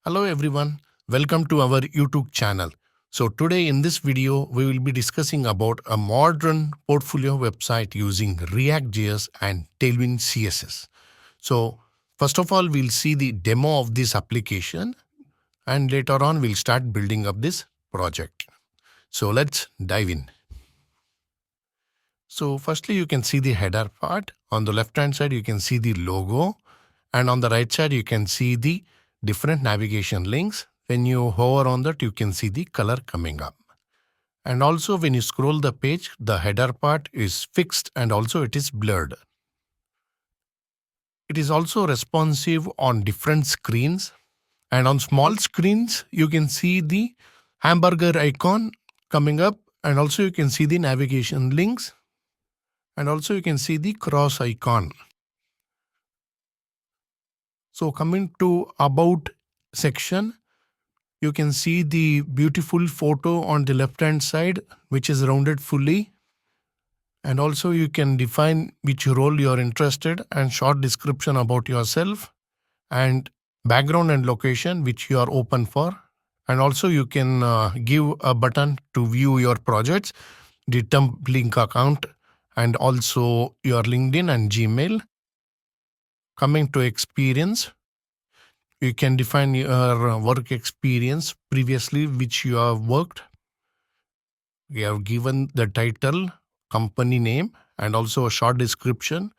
Hello everyone, welcome to our YouTube channel. So today in this video, we will be discussing about a modern portfolio website using React.js and Tailwind CSS. So first of all, we'll see the demo of this application and later on we'll start building up this project. So let's dive in. So firstly, you can see the header part. On the left hand side, you can see the logo, and on the right side, you can see the different navigation links. When you hover on that, you can see the color coming up. And also when you scroll the page, the header part is fixed and also it is blurred. It is also responsive on different screens, and on small screens, you can see the hamburger icon coming up, and also you can see the navigation links, and also you can see the cross icon. So coming to about section, you can see the beautiful photo on the left hand side, which is rounded fully. And also you can define which role you are interested and short description about yourself and background and location which you are open for. And also you can give a button to view your projects, the temp link account, and also your LinkedIn and Gmail. Coming to experience, you can define your work experience previously which you have worked. We have given the title, company name, and also a short description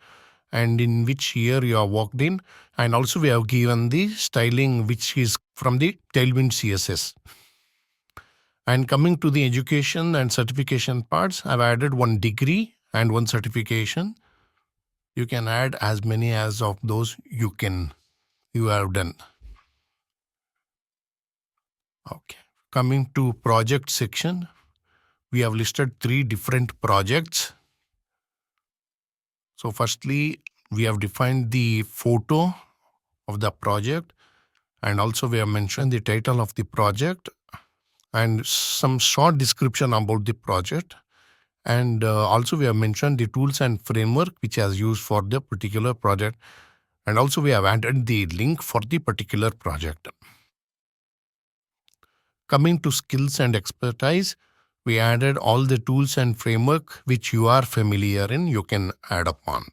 and in which year you have worked in. And also we have given the styling which is from the Tailwind CSS. And coming to the education and certification parts, I've added one degree and one certification. You can add as many as of those you have done. Okay. Coming to project section, we have listed 3 different projects. So firstly, we have defined the photo of the project, and also we have mentioned the title of the project and some short description about the project. And also we have mentioned the tools and framework which has used for the particular project. And also we have added the link for the particular project. Coming to skills and expertise, we added all the tools and framework which you are familiar in, you can add upon.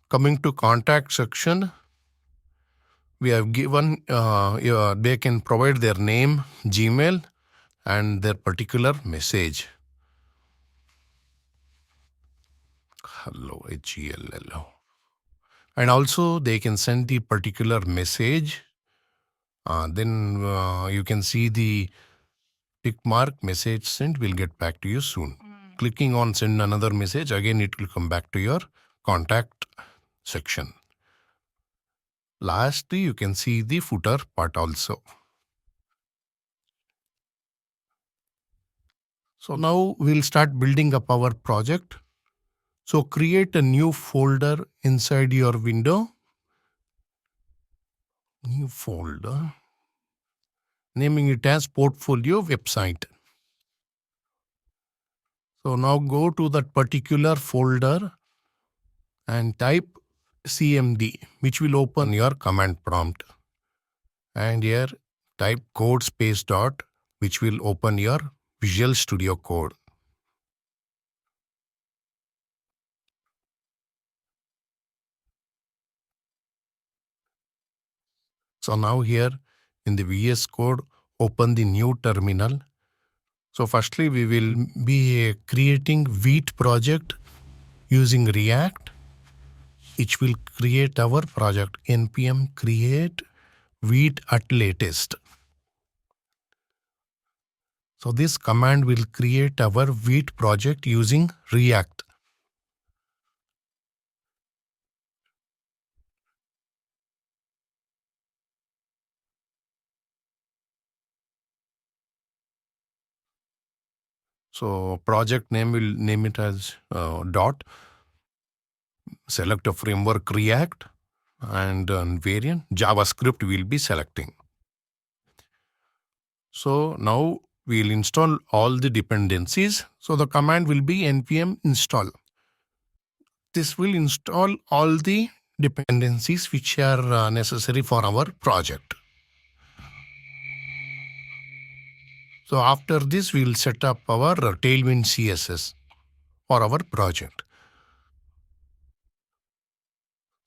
Coming to contact section, we have given, they can provide their name, Gmail, and their particular message. Hello, HELLO. And also they can send the particular message. Then you can see the tick mark, message sent, will get back to you soon. Clicking on send another message, again it will come back to your contact section. Lastly, you can see the footer part also. So now we'll start building up our project. So create a new folder inside your window. New folder. Naming it as portfolio website. So now go to that particular folder and type CMD, which will open your command prompt. And here type code space dot, which will open your Visual Studio Code. So now here in the VS Code, open the new terminal. So firstly, we will be creating Vite project using React, which will create our project npm create Vite at latest. So this command will create our Vite project using React. So project name, will name it as dot. Select a framework React, and variant JavaScript will be selecting. So now we'll install all the dependencies. So the command will be npm install. This will install all the dependencies which are necessary for our project. So after this, we will set up our Tailwind CSS for our project.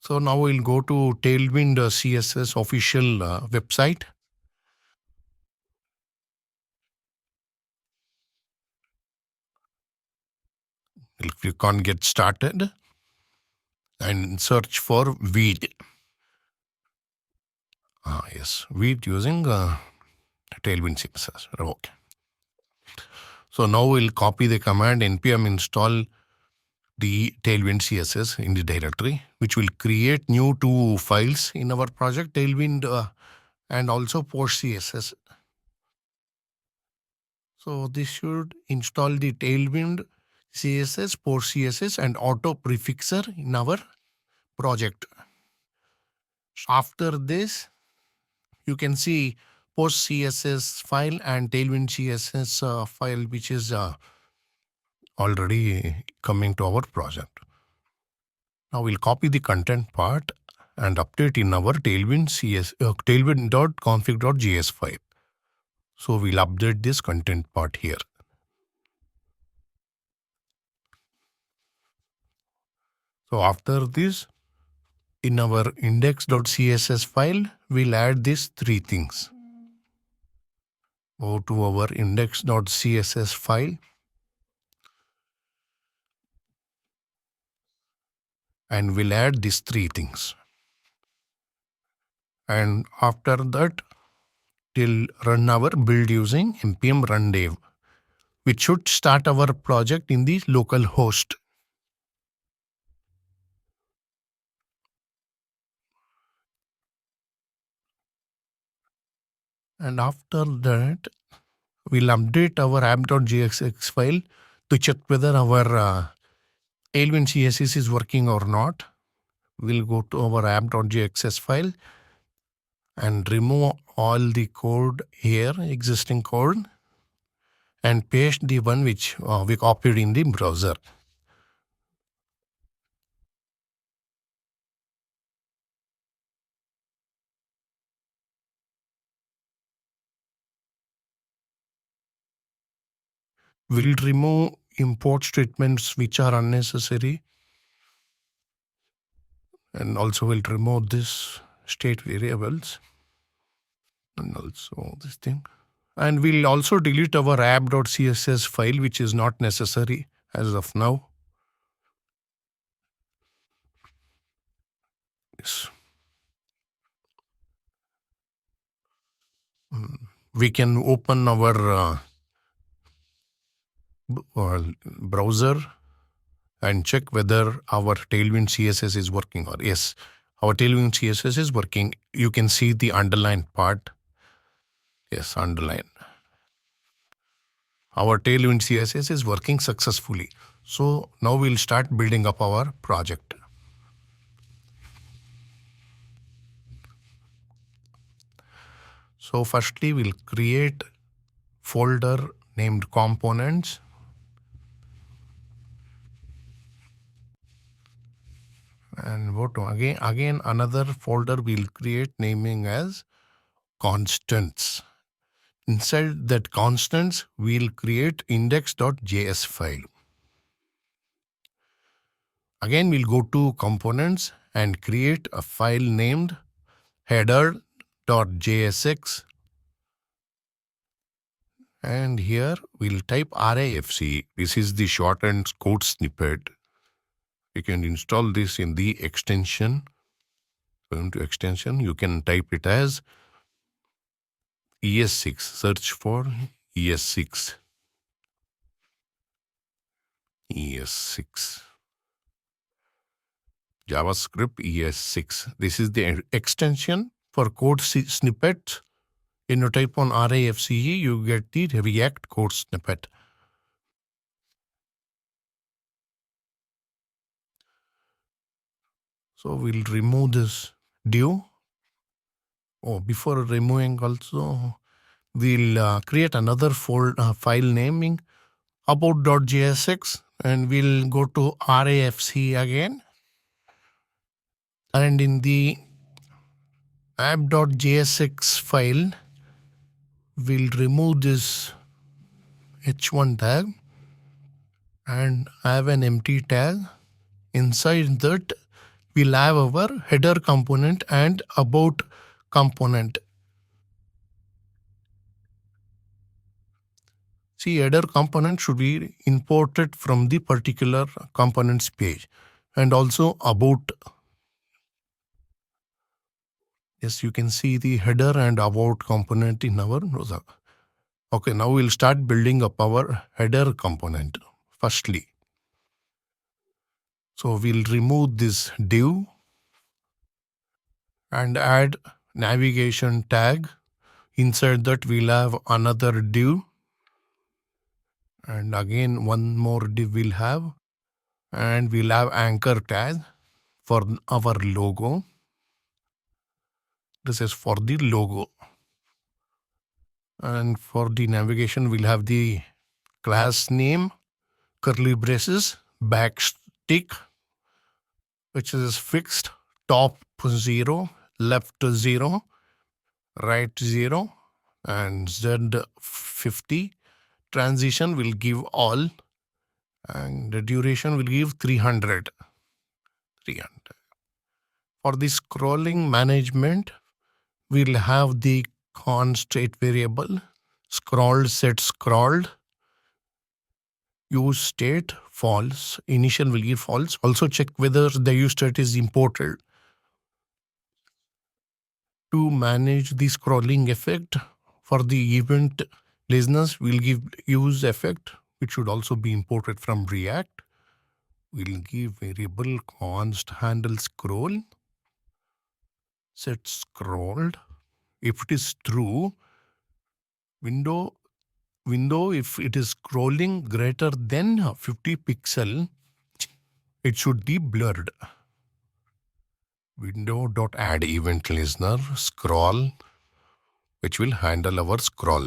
So now we'll go to Tailwind CSS official website. We'll click on Get Started and search for Weed. Yes, Weed using Tailwind CSS. Okay. So now we'll copy the command npm install the Tailwind CSS in the directory, which will create new two files in our project, Tailwind and also post CSS. So this should install the Tailwind CSS, post CSS, and auto prefixer in our project. After this, you can see post CSS file and Tailwind CSS file, which is already coming to our project. Now we'll copy the content part and update in our tailwind.config.js file. So we'll update this content part here. So after this, in our index.css file, we'll add these three things. Go to our index.css file and we'll add these three things. And after that, we'll run our build using npm run dev, which should start our project in the local host. And after that, we'll update our app.jsx file to check whether our Tailwind CSS is working or not. We'll go to our app.jsx file and remove all the code here, existing code, and paste the one which we copied in the browser. We'll remove import statements which are unnecessary, and also we'll remove this state variables and also this thing. And we'll also delete our app.css file, which is not necessary as of now. Yes. We can open our browser and check whether our Tailwind CSS is working or yes, our Tailwind CSS is working. You can see the underlined part. Yes, underline. Our Tailwind CSS is working successfully. So now we'll start building up our project. So firstly, we'll create folder named components. And what again another folder we'll create naming as constants. Inside that constants, we'll create index.js file. Again, we'll go to components and create a file named header.jsx. And here we'll type RAFC. This is the shortened code snippet. You can install this in the extension. Going to extension, you can type it as ES6. Search for ES6. ES6. JavaScript ES6. This is the extension for code snippet. When you type on RAFCE, you get the React code snippet. So we'll remove this div. Oh, before removing also, we'll create another file naming about.jsx and we'll go to RAFC again. And in the app.jsx file, we'll remove this h1 tag and have an empty tag. Inside that, we'll have our header component and about component. See, header component should be imported from the particular components page, and also about. Yes, you can see the header and about component in our browser. Okay, now we'll start building up our header component firstly. So we'll remove this div and add navigation tag. Inside that, we'll have another div. And again, one more div we'll have. And we'll have anchor tag for our logo. This is for the logo. And for the navigation, we'll have the class name, curly braces, backstick, which is fixed, top 0, left 0, right 0, and Z50. Transition will give all, and the duration will give 300. For the scrolling management, we'll have the const variable, scrolled set scrolled, use state false, initial will give false. Also check whether the use state is imported. To manage the scrolling effect, for the event listeners, we'll give use effect, which should also be imported from React. We'll give variable const handle scroll, set scrolled. If it is true, window if it is scrolling greater than 50 pixel, it should be blurred. Window.add event listener scroll, which will handle our scroll.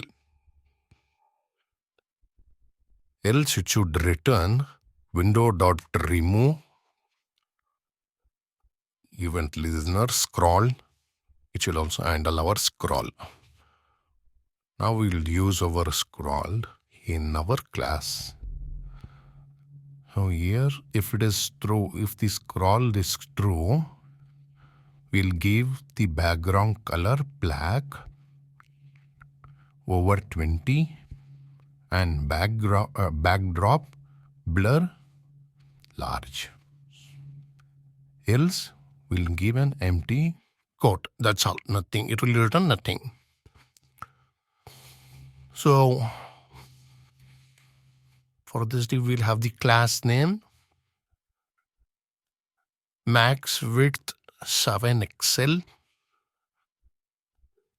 Else it should return window.remove event listener scroll, which will also handle our scroll. Now we will use our scroll in our class. So here, if it is true, if the scroll is true, we'll give the background color black over 20 and backdrop blur large. Else we'll give an empty quote. That's all, nothing. It will return nothing. So for this we'll have the class name, max width 7XL,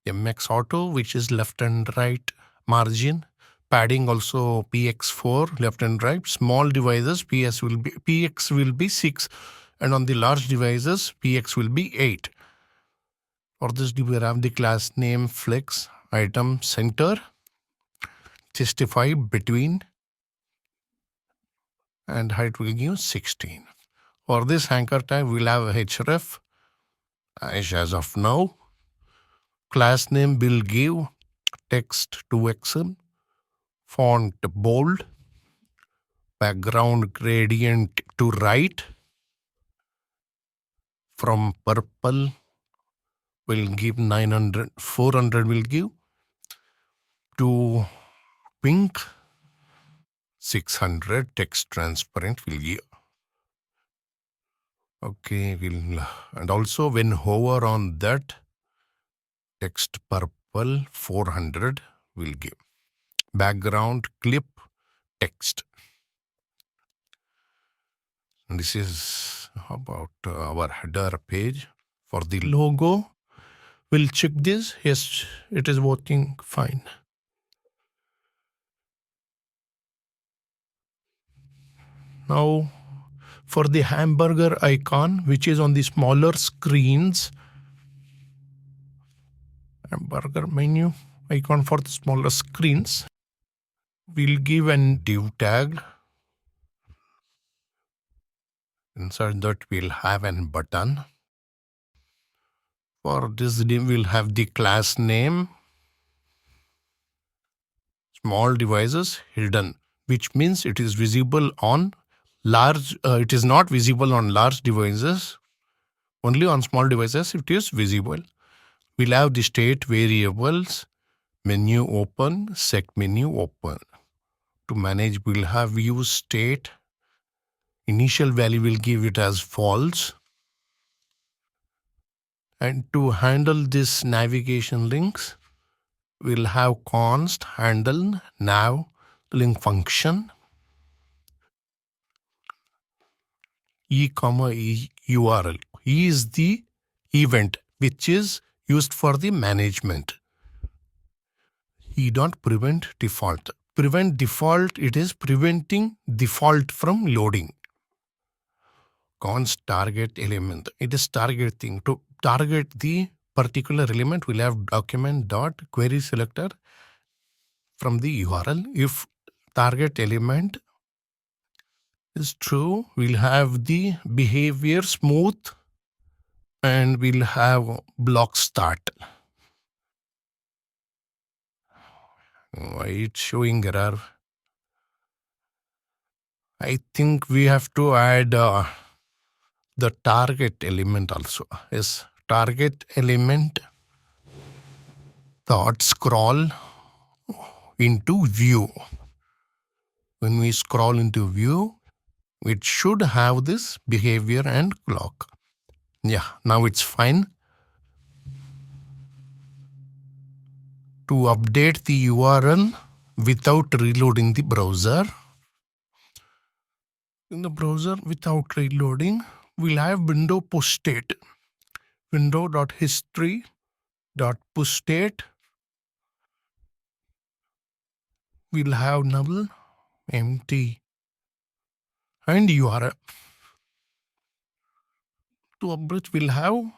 MX auto, which is left and right margin, padding also px4 left and right. Small devices px will be 6, and on the large devices px will be 8. For this we have the class name flex item center, justify between, and height will give 16. For this anchor tag we'll have href as of now. Class name will give text to XM, font bold, background gradient to right, from purple will give 900, 400 will give, to pink 600, text transparent will give. Okay, and also when hover on that, text purple 400 will give. Background clip text. And this is about our header page. For the logo, we'll check this. Yes, it is working fine. Now, for the hamburger icon, which is on the smaller screens, hamburger menu icon for the smaller screens, we'll give an div tag. Inside that, we'll have an button. For this div, we'll have the class name, small devices hidden, which means it is visible on large, it is not visible on large devices, only on small devices it is visible. We'll have the state variables, menu open, set menu open. To manage, we'll have use state. Initial value will give it as false. And to handle this navigation links, we'll have const handle nav link function comma URL. E is the event which is used for the management. Don't prevent default. Prevent default, it is preventing default from loading. Const target element, it is targeting. To target the particular element, we'll have document dot query selector from the URL. If target element is true, we'll have the behavior smooth and we'll have block start. Why it's showing error? I think we have to add the target element also. Yes, target element dot scroll into view. When we scroll into view, it should have this behavior and clock. Yeah, now it's fine. To update the URL without reloading the browser. In the browser without reloading, we'll have window push state. Window.history.push state. We'll have null, empty, and URL. To update, we'll have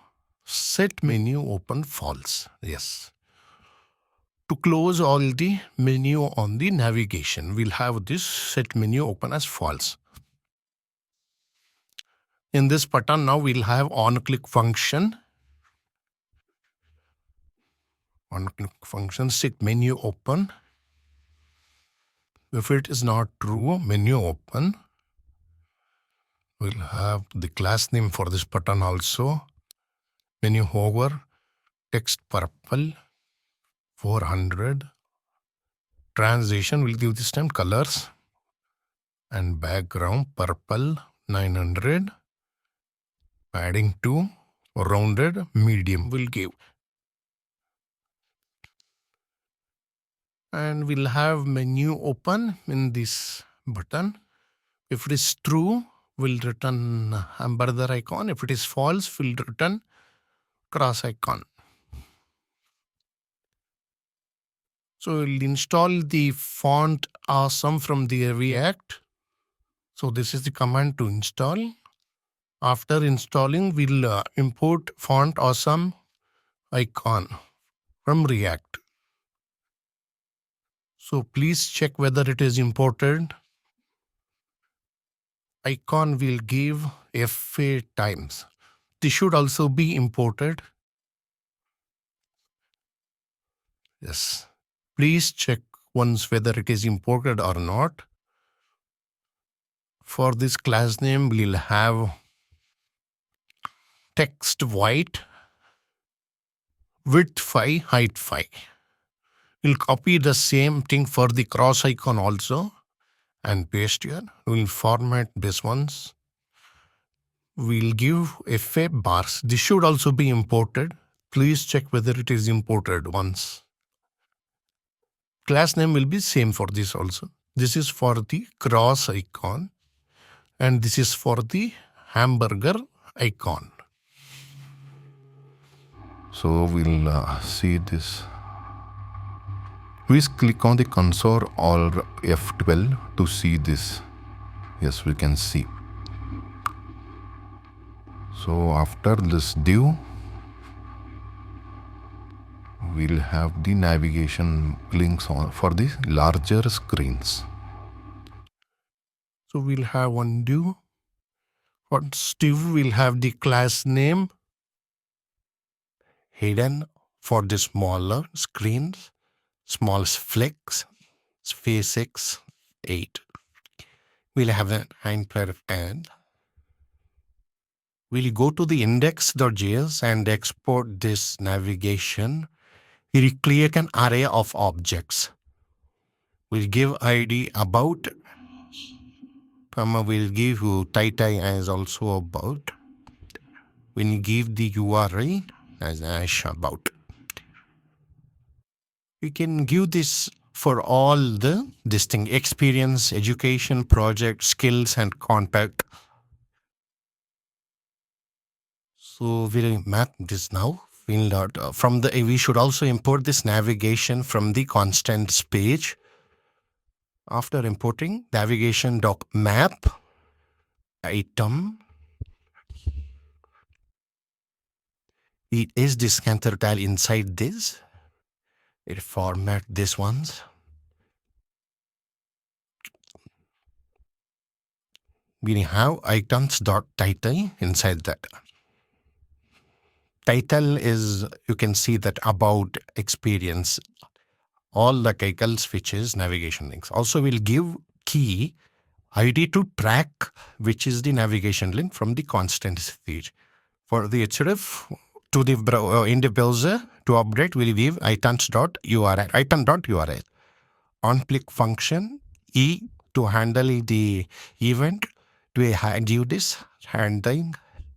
set menu open false. Yes. To close all the menu on the navigation, we'll have this set menu open as false. In this pattern, now we'll have on-click function. On-click function, set menu open. If it is not true, menu open. We'll have the class name for this pattern also. Menu hover, text purple, 400. Transition, we'll give this time colors. And background purple, 900. Adding to rounded medium will give. And we'll have menu open in this button. If it is true, we'll return hamburger icon. If it is false, we'll return cross icon. So we'll install the font awesome from the React. So this is the command to install. After installing, we'll import font awesome icon from React. So please check whether it is imported. Icon will give FA times. This should also be imported. Yes. Please check once whether it is imported or not. For this class name, we'll have text white, width 5, height 5. We'll copy the same thing for the cross icon also and paste here. We'll format this ones. We'll give FA bars. This should also be imported. Please check whether it is imported once. Class name will be same for this also. This is for the cross icon and this is for the hamburger icon. So we'll see this. Please click on the console or F12 to see this. Yes, we can see. So after this div, we'll have the navigation links on for the larger screens. So we'll have one div. For div, we'll have the class name hidden for the smaller screens, small flicks, space 6, 8. We'll have an pair of and. We'll go to the index.js and export this navigation. We'll create an array of objects. We'll give ID about. We'll give you title as also about. We'll give the URI as about. We can give this for all the distinct experience, education, project, skills, and contact. So we'll map this now. We should also import this navigation from the constants page. After importing navigation.map item, it is this counter tile inside this. It format this ones. We have items.title inside that. Title is, you can see that about experience, all the title switches, navigation links. Also, we'll give key ID to track, which is the navigation link from the constants page. For the href, to the in the browser to update, we'll give item.url. On click function E to handle the event. We give this handling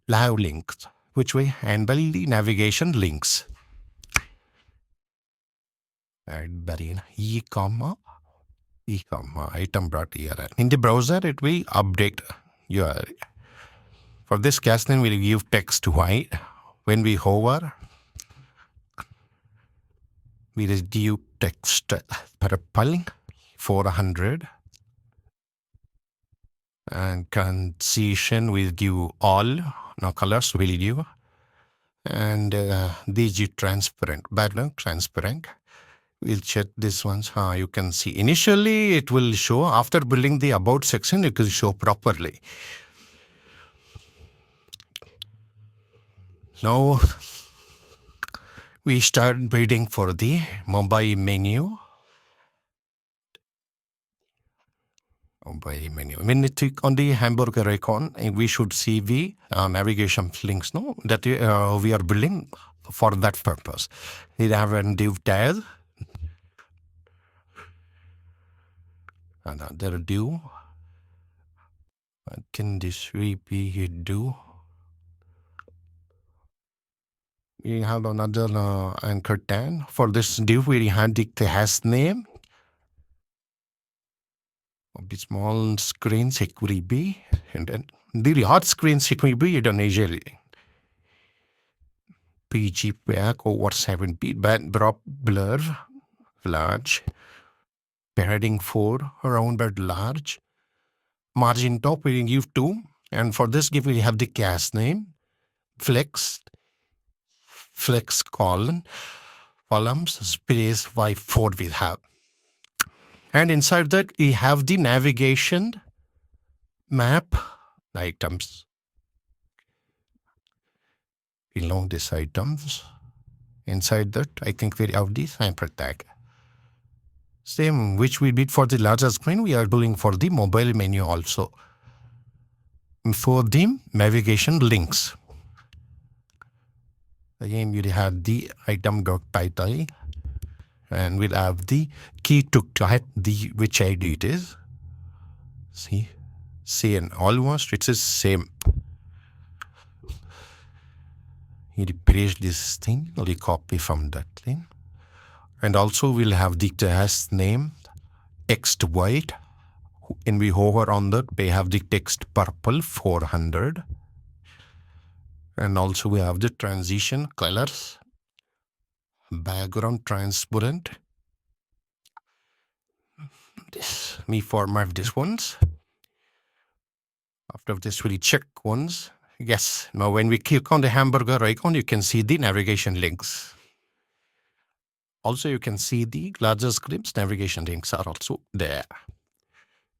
live links, which we handle the navigation links. And E comma item.url. In the browser, it will update URL. For this case, then we'll give text white. When we hover, we will give text purple 400. And transition will give all, no colors will give. And DG transparent, background transparent. We'll check this one. You can see initially it will show. After building the about section, it will show properly. Now we start building for the mobile menu. When we click on the hamburger icon, we should see the navigation links. No, that we are building for that purpose. We have a div tag, another div. What can this be do? We have another anchor tag. For this div, we had the class name. Of the small screen security, and then the hot screen security is usually PG back over 7 bit, band drop blur large, padding 4 around but large, margin top we give 2, and for this give we have the class name, flex columns space y4 we have. And inside that, we have the navigation map items. Below these items, inside that, I think we have the sample tag. Same, which we did for the larger screen, we are doing for the mobile menu also. For the navigation links. Again, we have the item.title. And we'll have the key to type which ID it is. See, and almost it is same. You replace this thing, or you copy from that thing. And also we'll have the class name, text white. And we hover on that, we have the text purple 400. And also we have the transition colors. Background transparent. This me format this ones. After this, we'll check ones. Yes. Now, when we click on the hamburger icon, you can see the navigation links. Also, you can see the larger scripts navigation links are also there.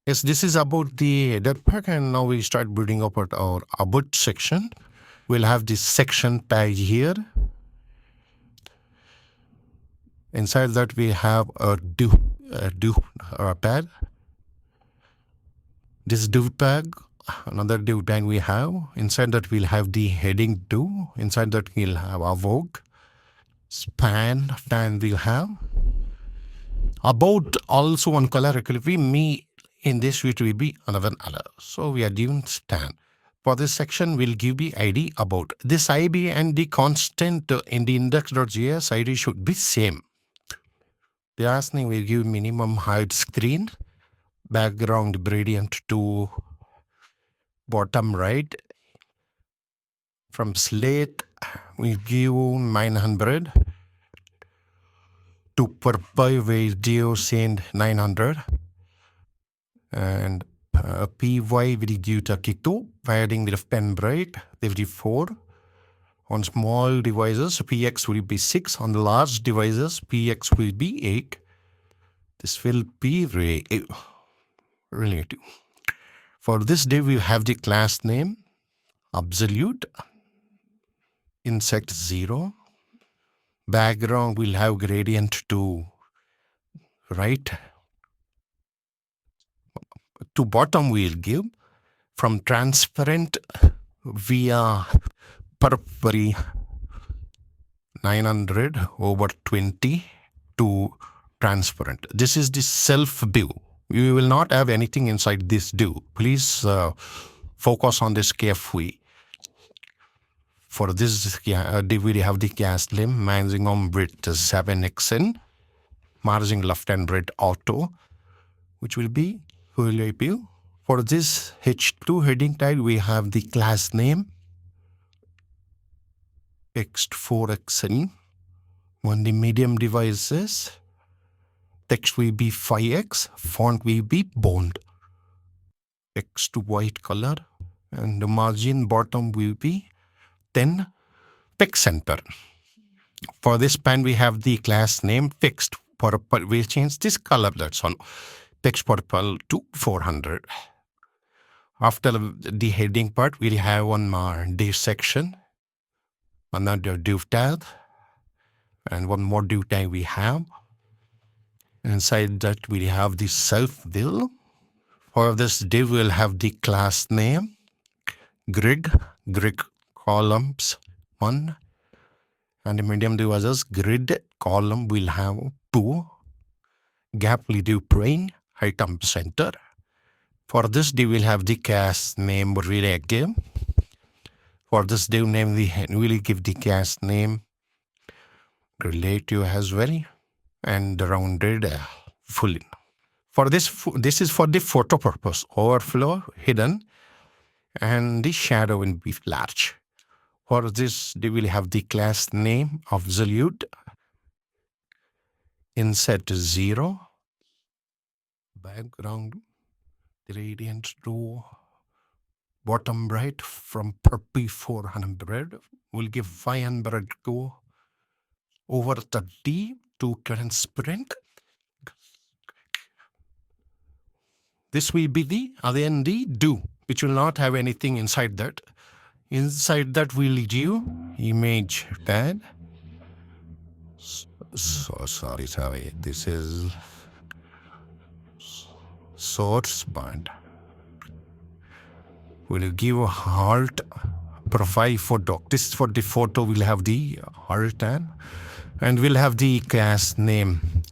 Yes, this is about the that part, and now we start building up at our about section. We'll have this section page here. Inside that we have a div tag. This div tag, another div tag we have. Inside that we'll have the heading div. Inside that we'll have avog, span, and we'll have about also one color. It will be me. In this it will be another color. So we are given span. For this section, we'll give the ID about. This ID and the constant in the index.js ID should be same. The asking will give minimum height screen, background gradient to bottom right. From slate, we give 900 to purple video send 900 and py will give 32, padding with pen bright 54. On small devices, px will be 6. On the large devices, px will be 8. This will be relative. For this div, we have the class name, absolute, insect 0. Background will have gradient to right. To bottom, we'll give from transparent via purple 900 over 20 to transparent. This is the self div. You will not have anything inside this div. Please focus on this carefully. For this div, we have the cast limb, maximum width 7xn, margin left and right auto, which will be fully view. For this H2 heading tag, we have the class name, text 4xn. On the medium devices, text will be 5x, font will be bold, text white color, and the margin bottom will be 10 text center. For this pen, we have the class name text purple. We change this color, that's all. Text purple to 400. After the heading part, we'll have one more div section, another div tag, and one more div tag we have. Inside that, we have the self div. For this div, we'll have the class name, grid columns 1, and the medium devices grid column will have 2, gap will do plain, item center. For this div, we'll have the class name React. For this div name, we will give the class name relative as well, and rounded full. For this is for the photo purpose, overflow hidden, and the shadow will be large. For this, they will have the class name absolute, insert 0, background gradient to bottom right from purple 400, we'll give 500 to over 30 to transparent. This will be the do, which will not have anything inside that. Inside that we'll give image tag. So sorry. This is source band. We'll give a heart profile photo. This is for the photo. We'll have the heart and we'll have the class name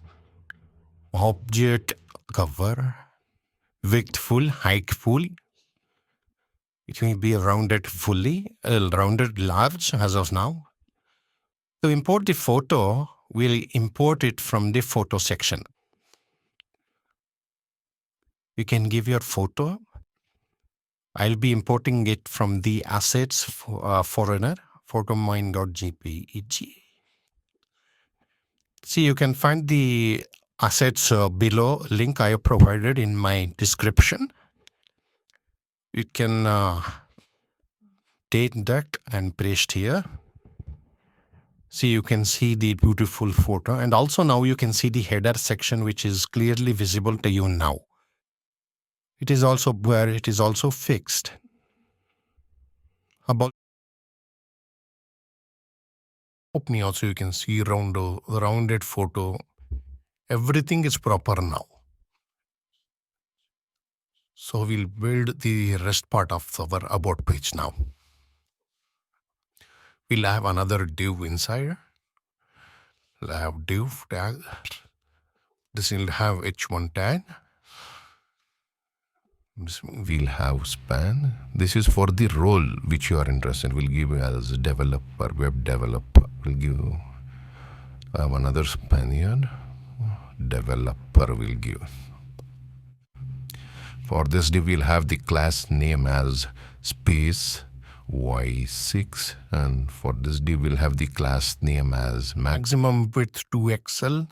object cover, width full, height full. It will be rounded fully, rounded large as of now. To import the photo, we'll import it from the photo section. You can give your photo. I'll be importing it from the assets foreigner, photomine.jpg. See, you can find the assets below, link I have provided in my description. You can take that and paste here. See, you can see the beautiful photo, and also now you can see the header section, which is clearly visible to you now. It is also where it is also fixed. About Opening also you can see rounded photo. Everything is proper now. So we'll build the rest part of our about page now. We'll have another div inside. We'll have div tag. This will have h1 tag. We'll have span. This is for the role which you are interested. We'll give as developer, web developer. We'll give another span here. Developer will give. For this div, we'll have the class name as space y6, and for this div, we'll have the class name as maximum width 2xl,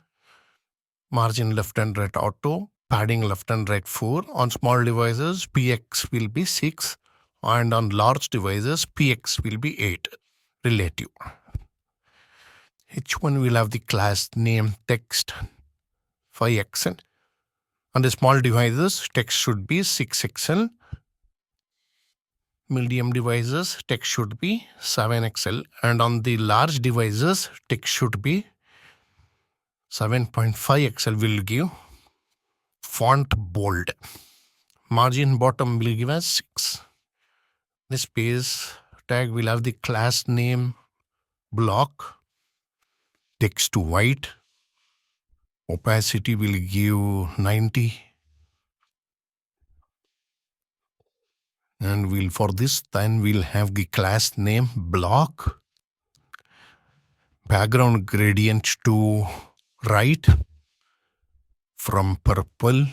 margin left and right auto, padding left and right 4. On small devices, px will be 6, and on large devices, px will be 8, relative. H1 will have the class name text 5xl. On the small devices, text should be 6xl. Medium devices, text should be 7xl. And on the large devices, text should be 7.5xl. Will give font bold. Margin bottom will give as 6. The space tag will have the class name block. Text to white. Opacity will give 90. And for this then we'll have the class name block. Background gradient to right from purple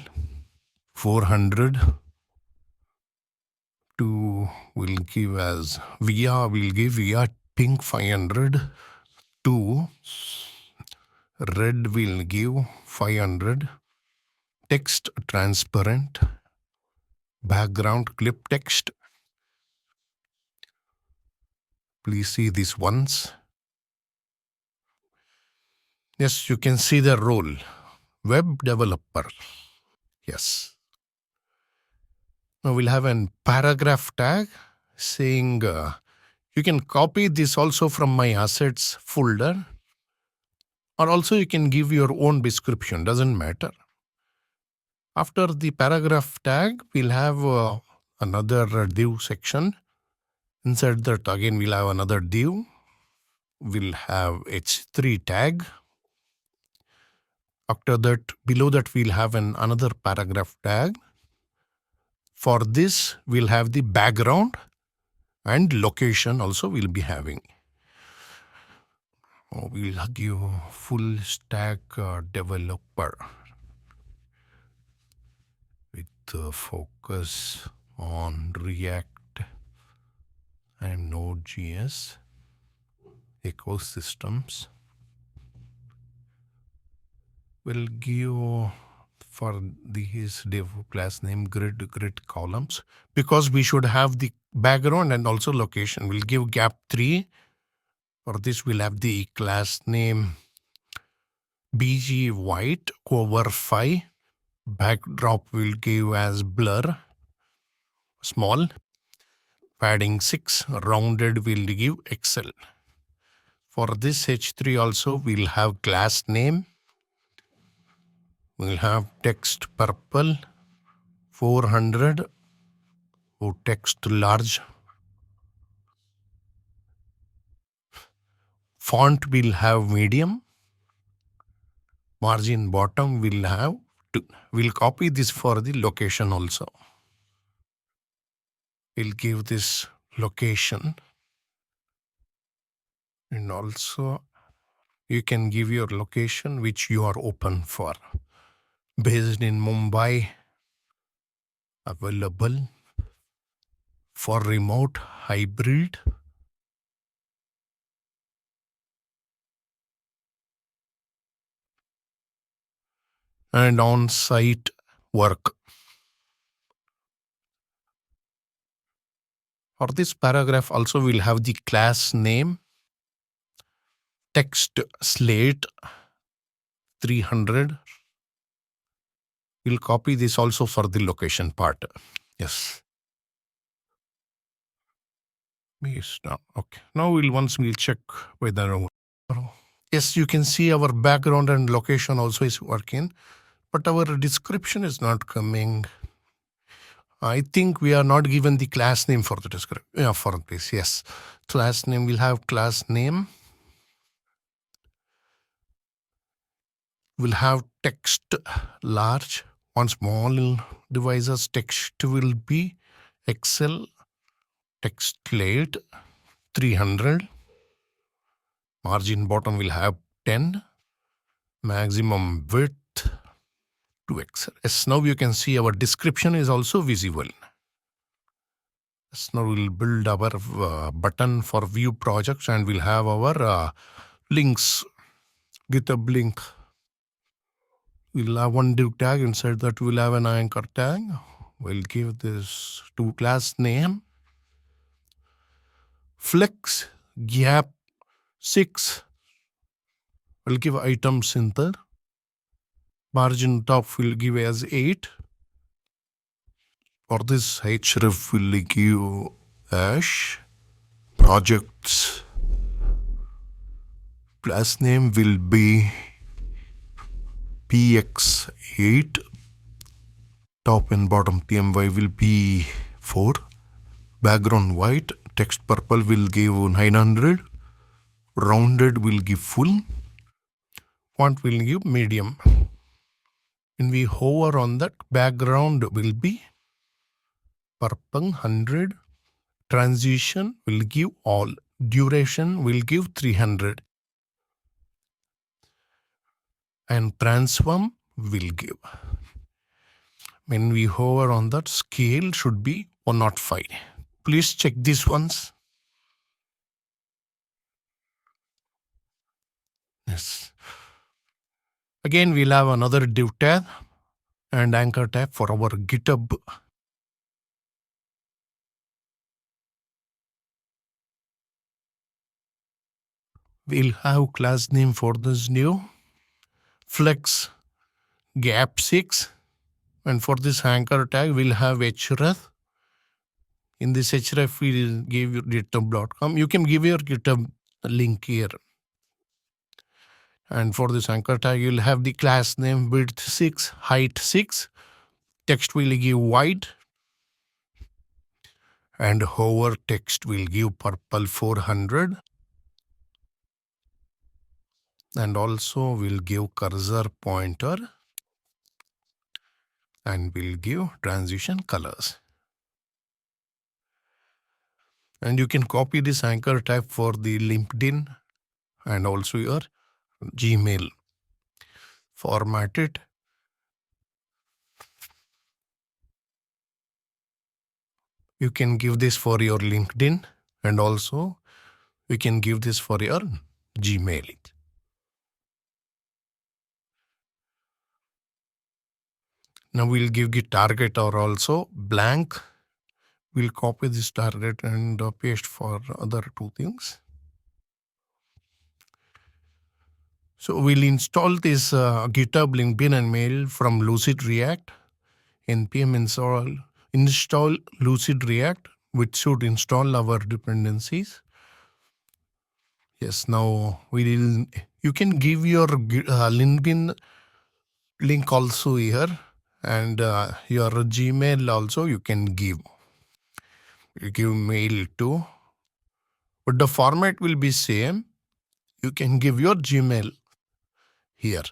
400 to will give as via pink 500 to red will give 500. Text transparent. Background clip text. Please see this once. Yes, you can see the role. Web developer. Yes. Now we'll have a paragraph tag saying you can copy this also from my assets folder, or also you can give your own description, doesn't matter. After the paragraph tag, we'll have another div section. Inside that again we'll have another div. We'll have h3 tag. After that, below that we'll have another paragraph tag. For this, we'll have the background and location also we'll be having. We'll give full stack developer with focus on React and Node.js ecosystems. We'll give for his div class name grid columns, because we should have the background and also location. We'll give gap 3. For this we'll have the class name bg white over 5. Backdrop will give as blur small. Padding 6. Rounded will give XL. For this h3 also we'll have class name. We'll have text purple 400 or text large. Font will have medium. Margin bottom will have 2. We'll copy this for the location also. We'll give this location. And also you can give your location which you are open for. Based in Mumbai, available for remote hybrid. And on-site work. For this paragraph also we'll have the class name, text slate 300. We'll copy this also for the location part. Yes. Okay. Now we'll check whether Yes, you can see our background and location also is working, but our description is not coming. I think we are not given the class name for the description. Yeah, for this, yes. Class name, we'll have class name. We'll have text large. On small devices, text will be Excel text late 300. Margin bottom will have 10. Maximum width 2x. Yes, now you can see our description is also visible. Yes, now we'll build our button for view projects and we'll have our links, GitHub link. We'll have one div tag. Inside that we'll have an anchor tag. We'll give this to class name. Flex gap 6. We'll give items in there. Margin top will give as 8. For this href will give hash. Projects. Class name will be px8. Top and bottom tmy will be 4. Background white. Text purple will give 900. Rounded will give full. Font will give medium. When we hover on that, background will be purple 100. Transition will give all. Duration will give 300. And transform will give. When we hover on that, scale should be 105. Please check these ones. Yes. Again, we'll have another div tag and anchor tag for our GitHub. We'll have class name for this new flex gap 6. And for this anchor tag, we'll have href. In this href, we'll give you github.com. You can give your GitHub link here. And for this anchor tag, you'll have the class name width 6, height 6. Text will give white. And hover text will give purple 400. And also we'll give cursor pointer. And we'll give transition colors. And you can copy this anchor tag for the LinkedIn and also your Gmail. Format it. You can give this for your LinkedIn and also you can give this for your Gmail. Now we'll give the target or also blank. We'll copy this target and paste for other two things. So we'll install this GitHub, LinkedIn and mail from Lucid React. npm install Lucid React, which should install our dependencies. Yes, now you can give your LinkedIn link also here and your Gmail also you can give. You give mail too, but the format will be same. You can give your Gmail here.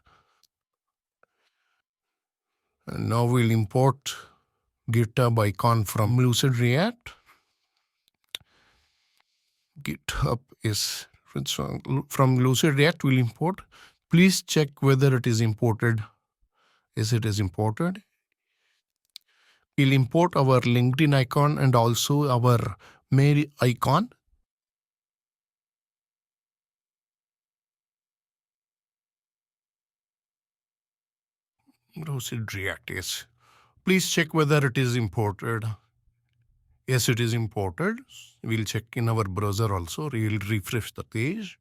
And now we'll import GitHub icon from Lucid React. GitHub is from Lucid React we'll import. Please check whether it is imported. Yes, it is imported. We'll import our LinkedIn icon and also our mail icon. Lucid React, yes. Please check whether it is imported. Yes, it is imported. We'll check in our browser also. We'll refresh the page.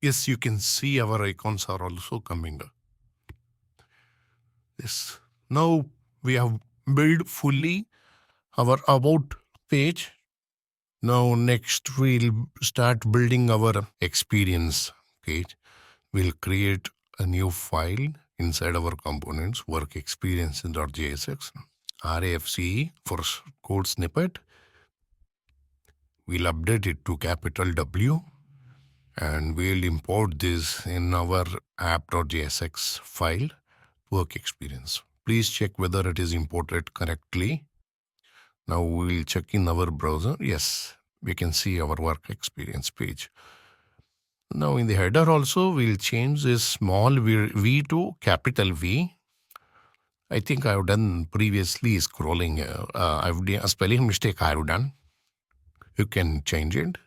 Yes, you can see our icons are also coming. Yes. Now we have built fully our about page. Now next we'll start building our experience page. We'll create a new file inside our components, work experience.jsx, RAFCE for code snippet. We'll update it to capital W and we'll import this in our app.jsx file, work experience. Please check whether it is imported correctly. Now we'll check in our browser. Yes, we can see our work experience page. Now in the header also, we'll change this small v to capital V. I think I've done previously scrolling. I've done a spelling mistake I've done. You can change it.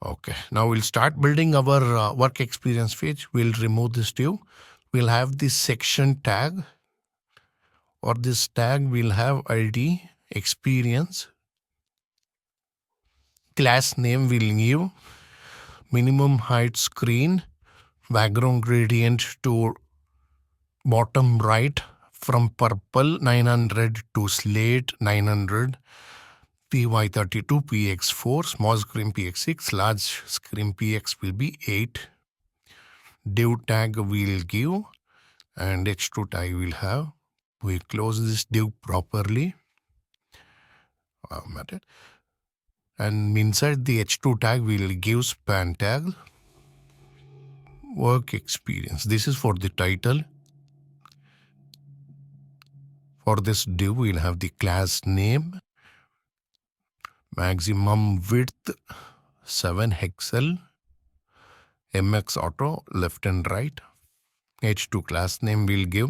Okay, now we'll start building our work experience page. We'll remove this div. We'll have this section tag, or this tag will have ID experience. Class name will give minimum height screen, background gradient to bottom right from purple 900 to slate 900, PY32 PX4, small screen PX6, large screen PX will be 8. Div tag will give and h2 tag will have. We close this div properly. And inside the h2 tag we'll give span tag, work experience. This is for the title. For this div we'll have the class name, maximum width 7 hexel, MX auto left and right. H2 class name will give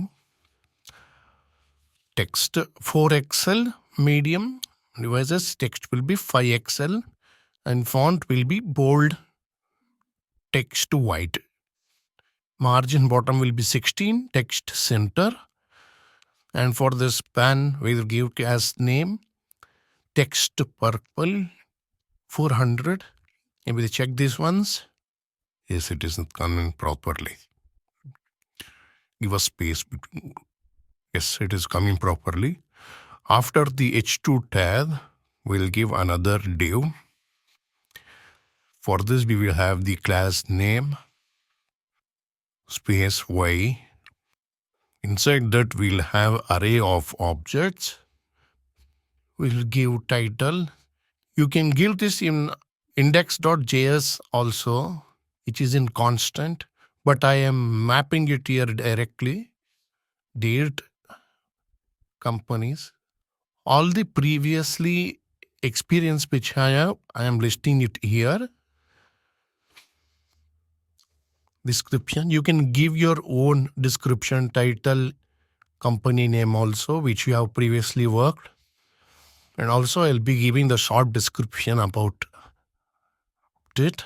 text 4XL medium devices, text will be 5XL and font will be bold, text white. Margin bottom will be 16, text center. And for the span we'll give as name text purple 400. Maybe check these ones. Yes, it isn't coming properly. Give a space between. Yes, it is coming properly. After the h2 tag, we'll give another div. For this, we will have the class name, space y. Inside that, we'll have array of objects. We'll give title. You can give this in index.js also, which is in constant, but I am mapping it here directly. Date, companies. All the previously experience which I have, I am listing it here. Description, you can give your own description, title, company name also, which you have previously worked. And also I'll be giving the short description about it.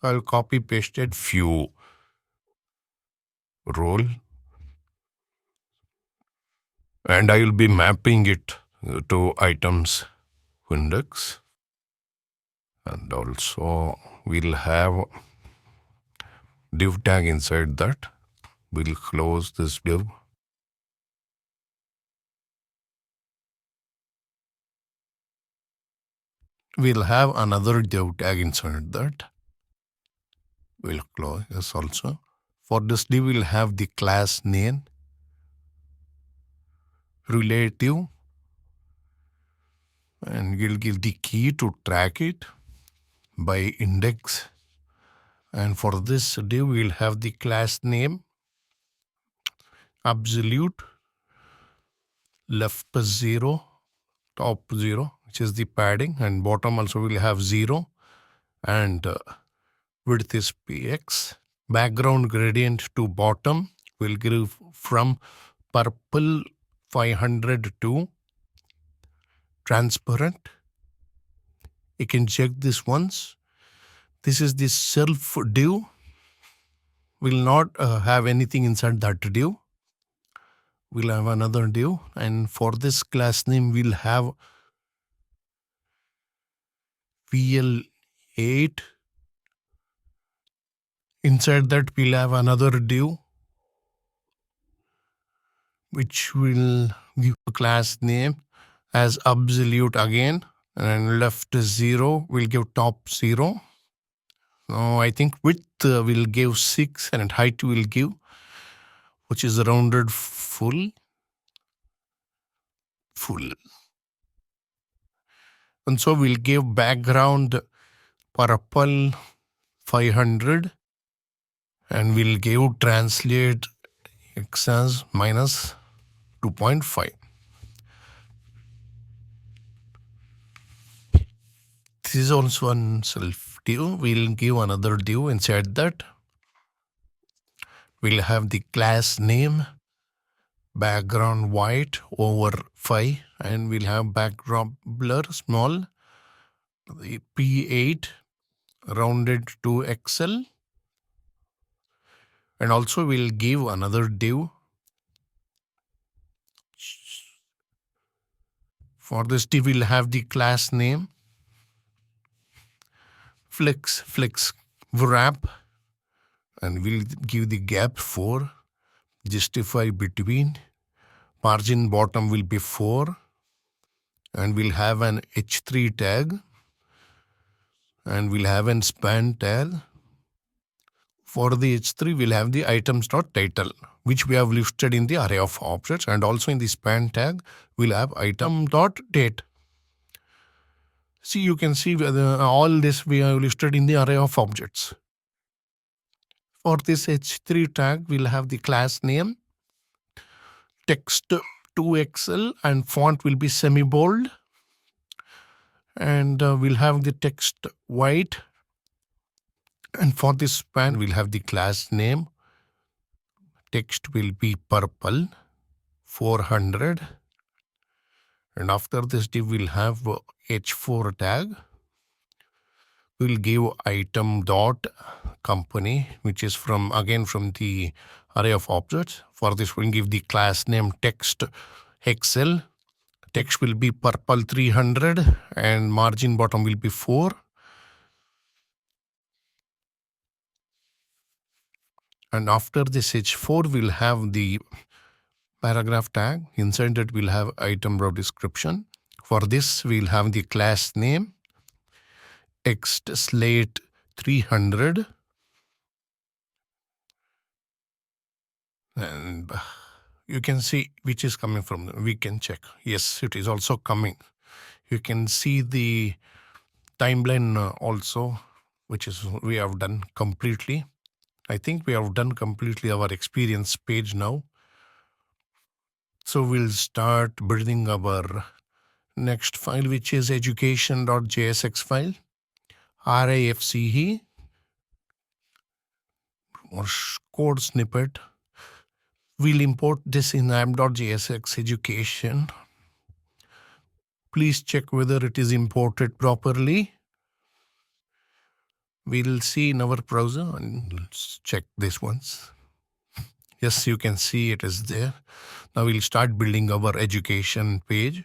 I'll copy pasted few role and I will be mapping it to items index. And also we'll have div tag inside that. We'll close this div. We'll have another div tag inside that. We'll close this also. For this div, we'll have the class name, relative, and we'll give the key to track it by index. And for this div, we'll have the class name, absolute, left 0, top 0, which is the padding, and bottom also will have 0, and width is px. Background gradient to bottom will give from purple 500 to transparent. You can check this once. This is the self div. Will not have anything inside that div. We'll have another div, and for this class name we'll have VL8. Inside that we'll have another div, which will give a class name as absolute again, and left 0 will give top 0. Now I think width will give 6 and height will give, which is rounded full. And so we'll give background purple 500 and we'll give translate x as minus 2.5. This is also one self div. We'll give another div inside that. We'll have the class name background white over 5 and we'll have background blur small, the P8 rounded to XL, and also we'll give another div. For this div we'll have the class name flex wrap and we'll give the gap 4, justify between, margin bottom will be 4, and we'll have an h3 tag and we'll have an span tag. For the h3 we'll have the items.title, which we have listed in the array of objects, and also in the span tag we'll have item.date. See, you can see all this we have listed in the array of objects. For this h3 tag we'll have the class name text 2XL and font will be semi-bold, and we'll have the text white, and for this span we'll have the class name text will be purple 400, and after this div we'll have h4 tag. We'll give item dot company, which is from the array of objects. For this we'll give the class name text XL. Text will be purple 300 and margin bottom will be 4. And after this h4 we'll have the paragraph tag. Inside that we'll have item row description. For this we'll have the class name text slate 300, and you can see which is coming from. We can check. Yes, it is also coming. You can see the timeline also, which is we have done completely. I think we have done completely our experience page now. So we'll start building our next file, which is education.jsx file, RAFCE, or code snippet. We'll import this in app.jsx education. Please check whether it is imported properly. We'll see in our browser and let's check this once. Yes, you can see it is there. Now we'll start building our education page.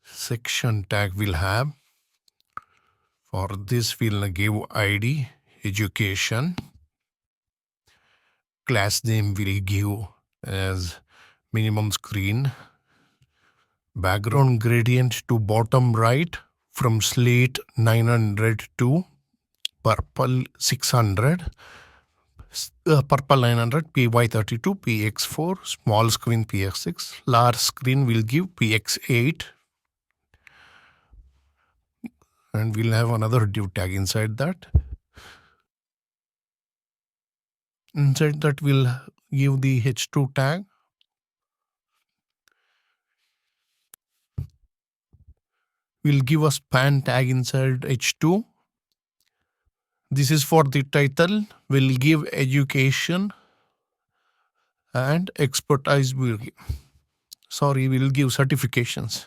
Section tag we'll have. For this we'll give ID education. Class name we'll give as minimum screen. Background gradient to bottom right from slate 900 to purple 600. Purple 900 PY32 PX4, small screen PX6, large screen will give PX8, and we'll have another div tag inside that. Inside that we'll give the h2 tag. We'll give a span tag inside h2. This is for the title. We'll give education and expertise we'll give. We'll give certifications.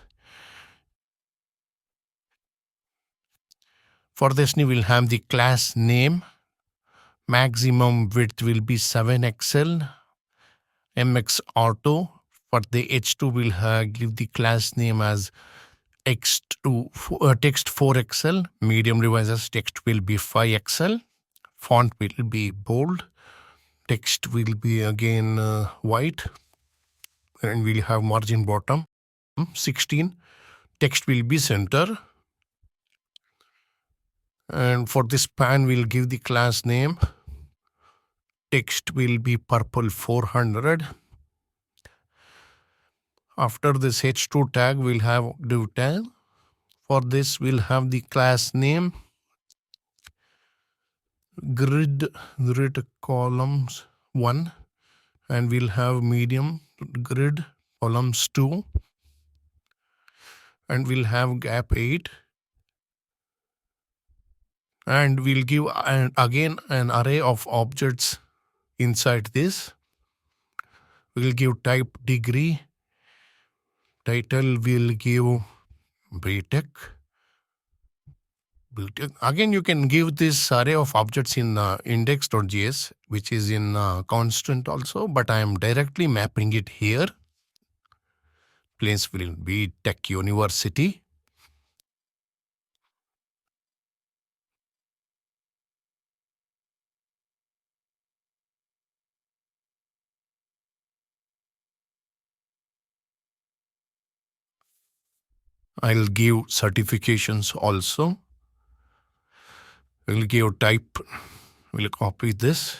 For this we'll have the class name. Maximum width will be 7XL. MX Auto. For the H2 we'll give the class name as text 4XL. Medium revises text will be 5XL. Font will be bold. Text will be again white. and we'll have margin bottom 16. Text will be center. And for this span, we'll give the class name. Text will be purple 400. After this h2 tag, we'll have div tag. For this, we'll have the class name grid columns 1, and we'll have medium grid columns 2, and we'll have gap 8, and we'll give again an array of objects inside this. We'll give type degree. Title will give BTech. Again, you can give this array of objects in index.js, which is in constant also, but I am directly mapping it here. Place will be Tech University. I'll give certifications also. We'll give type. We'll copy this.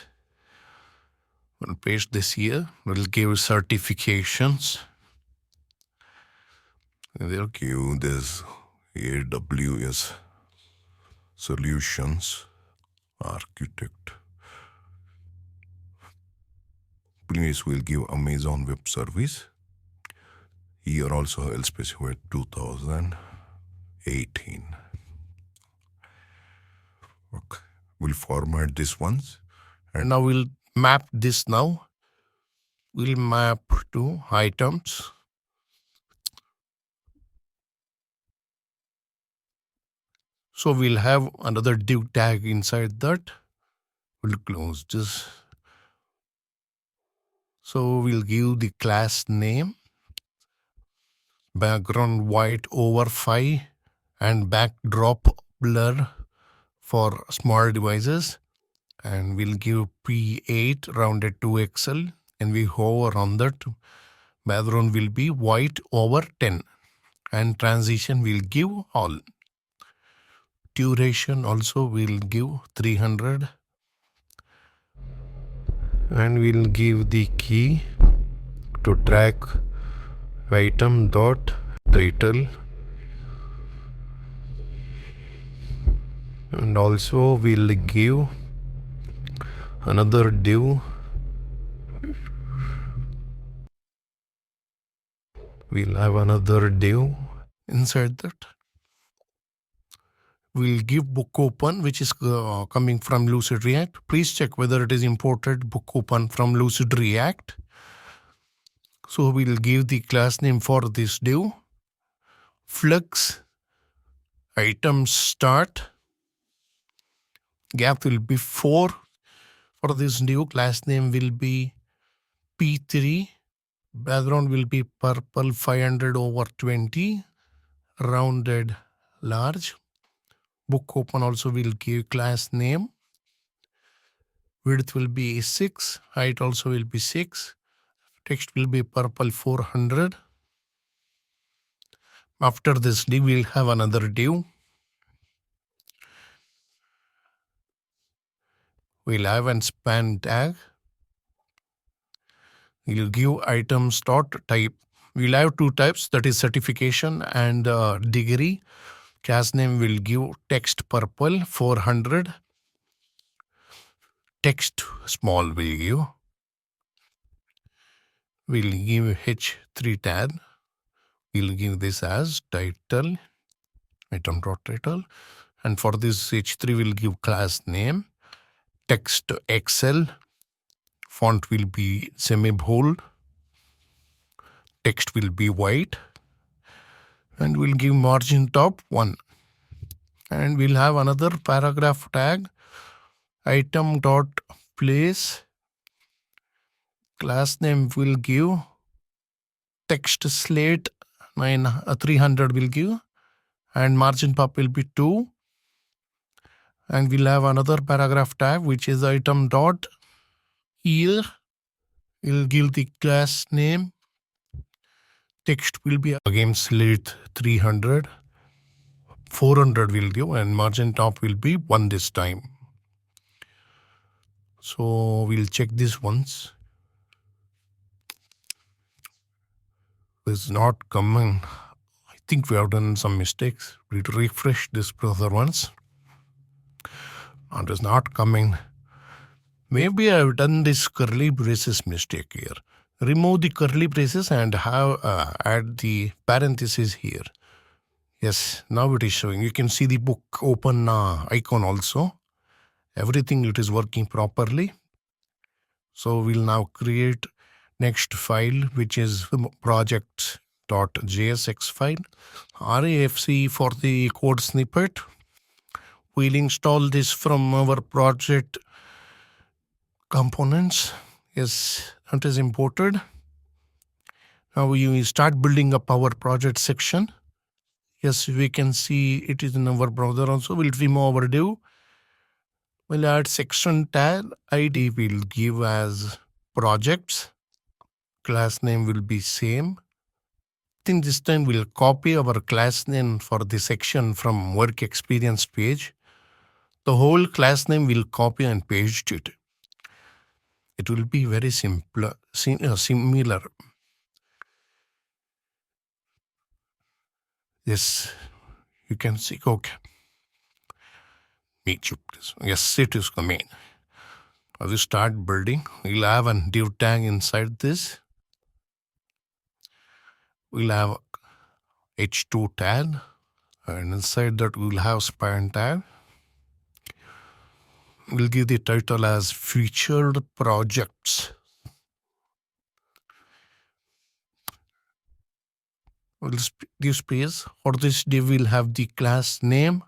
We'll paste this here. We'll give certifications. They'll give this AWS Solutions Architect. Please, we'll give Amazon Web Service. Here also I'll specify 2018. Okay, we'll format this once. And now we'll map this now. We'll map to items. So we'll have another div tag inside that. We'll close this. So we'll give the class name, background white over 5, and backdrop blur for small devices. And we'll give P8 rounded to XL, and we hover on that. Background will be white over 10, and transition will give all. Duration also will give 300, and we'll give the key to track item dot title, and also we'll give another div. We'll have another div inside that. We'll give book open, which is coming from Lucid React. Please check whether it is imported book open from Lucid React. So we'll give the class name for this div. Flux item start. Gap will be 4. For this div, class name will be P3. Background will be purple 500 over 20. Rounded large. Book open also will give class name. Width will be 6. Height also will be 6. Text will be purple 400. After this div, we'll have another div. We'll have an span tag. We'll give items dot type. We'll have 2 types, that is certification and degree. Class name will give text purple 400. Text small will give. We'll give h3 tag. We'll give this as title, item dot title. And for this h3, we'll give class name, text XL, font will be semi-bold, text will be white, and we'll give margin top 1. And we'll have another paragraph tag, item dot place. Class name will give text slate 300 will give, and margin pop will be 2. And we'll have another paragraph tag, which is item dot year. We'll give the class name Text will be again select 300, 400 will give, and margin top will be 1 this time. So we'll check this once. It's not coming. I think we have done some mistakes. We'll refresh this browser once. And it's not coming. Maybe I've done this curly braces mistake here. Remove the curly braces and have add the parentheses here. Yes, now it is showing. You can see the book open icon also. Everything it is working properly. So we'll now create next file, which is project.jsx file. RAFC for the code snippet. We'll install this from our project components. Yes, that is imported. Now we start building up our project section. Yes, we can see it is in our browser also. We'll remove our div. We'll add section tag. ID will give as projects. Class name will be same. I think this time we'll copy our class name for the section from work experience page. The whole class name will copy and paste it. It will be very simple, similar. Yes, you can see. Okay. Yes, it is coming. I will start building. We'll have a div tag inside this. We'll have h2 tag, and inside that we'll have span tag. We'll give the title as featured projects. We'll give space. For this div, we'll have the class name.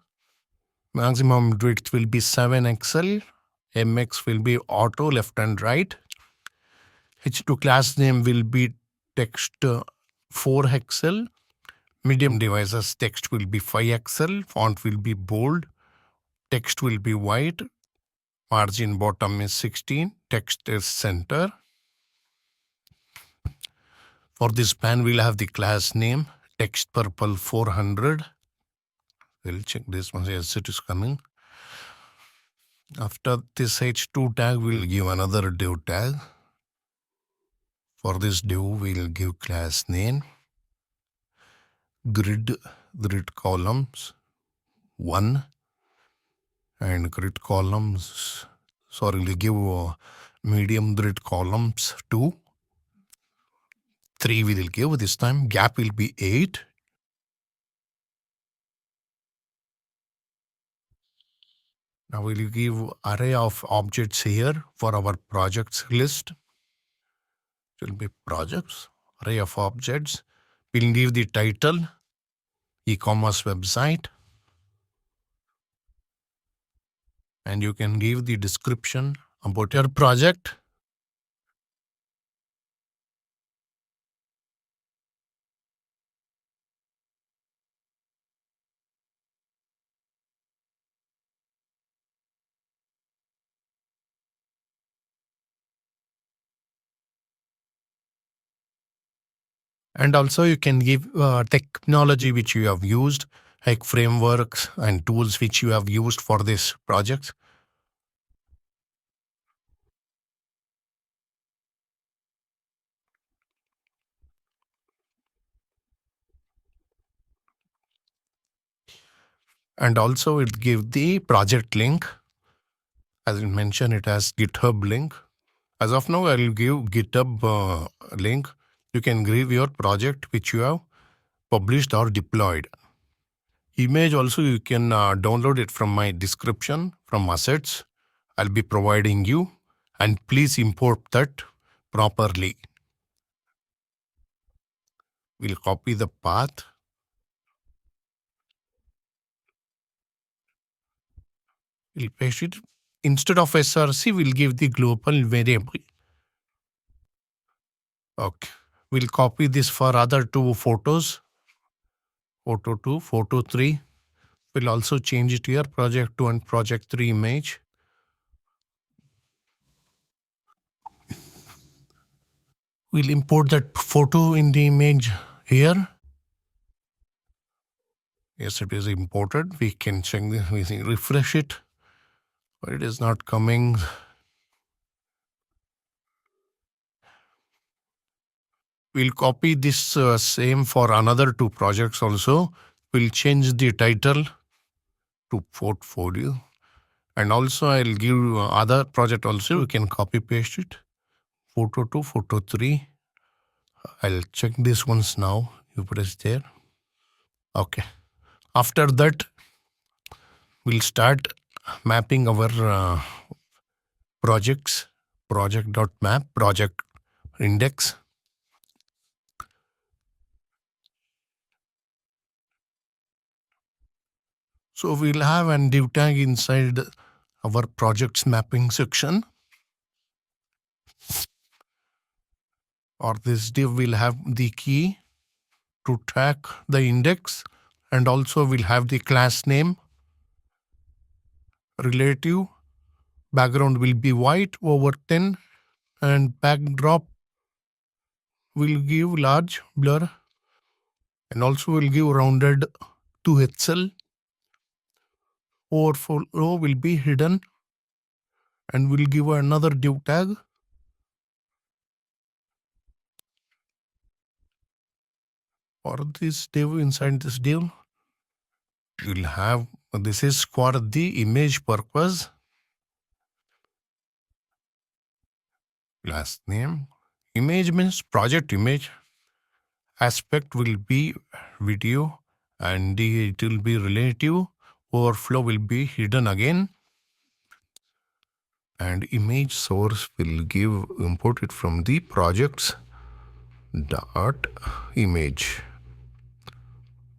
Maximum width will be 7XL. MX will be auto left and right. H2 class name will be text 4XL. Medium devices text will be 5XL. Font will be bold. Text will be white. Margin bottom is 16. Text is center. For this span, we'll have the class name. Text purple 400. We'll check this one. Yes, it is coming. After this h2 tag, we'll give another div tag. For this div, we'll give class name. Grid columns 1 and grid columns. Sorry, we'll give medium grid columns 2. 3 we will give this time. Gap will be 8. Now we'll give array of objects here for our projects list. It will be projects, array of objects. We'll give the title, e-commerce website. And you can give the description about your project. And also you can give technology which you have used, like frameworks and tools which you have used for this project. And also it give the project link. As I mentioned, it has GitHub link. As of now, I will give GitHub link. You can give your project which you have published or deployed. Image also you can download it from my description from assets. I'll be providing you, and please import that properly. We'll copy the path. We'll paste it. Instead of src, we'll give the global variable. Okay. We'll copy this for other 2 photos. Photo 2, photo 3. We'll also change it here, project 2 and project 3 image. We'll import that photo in the image here. Yes, it is imported. We can check this, we can refresh it, but it is not coming. We'll copy this same for another two projects also. We'll change the title to portfolio. And also I'll give other project also. You can copy paste it. Photo 2, photo 3. I'll check these ones now. You press there. Okay. After that, we'll start mapping our projects. Project.map, project index. So we'll have a div tag inside our projects mapping section. Or this div will have the key to track the index, and also we'll have the class name, relative, background will be white over 10, and backdrop will give large blur, and also will give rounded to HL. Overflow will be hidden, and we'll give another div tag. For this div, inside this div, we'll have, this is for the image purpose. Last name. Image means project image. Aspect will be video, and it will be relative. Overflow will be hidden again. And image source will give imported from the projects dot image.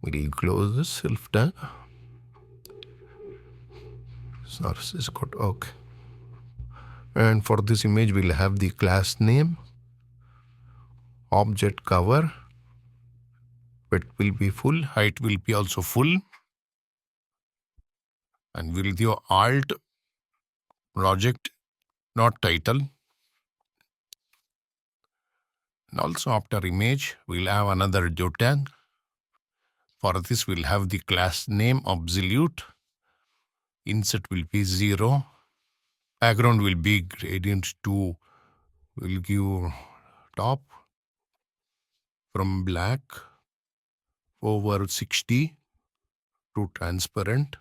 We'll close this self tag. Source is got okay. And for this image, we'll have the class name, object cover, width will be full, height will be also full, and we'll give alt project, not title. And also after image, we'll have another div tag. For this, we'll have the class name absolute. Insert will be 0. Background will be gradient 2. We'll give top from black over 60 to transparent.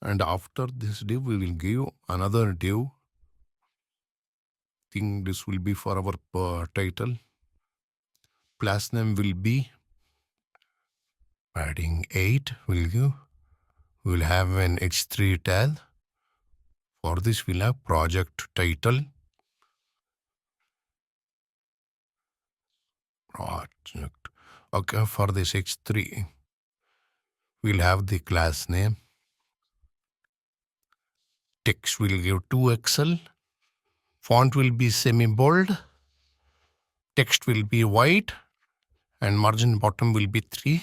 And after this div, we will give another div. Think this will be for our title. Class name will be padding 8. We'll have an H3 tag. For this, we'll have project title. Project. Okay, for this H3, we'll have the class name. Text will give 2XL. Font will be semi-bold. Text will be white. And margin bottom will be 3.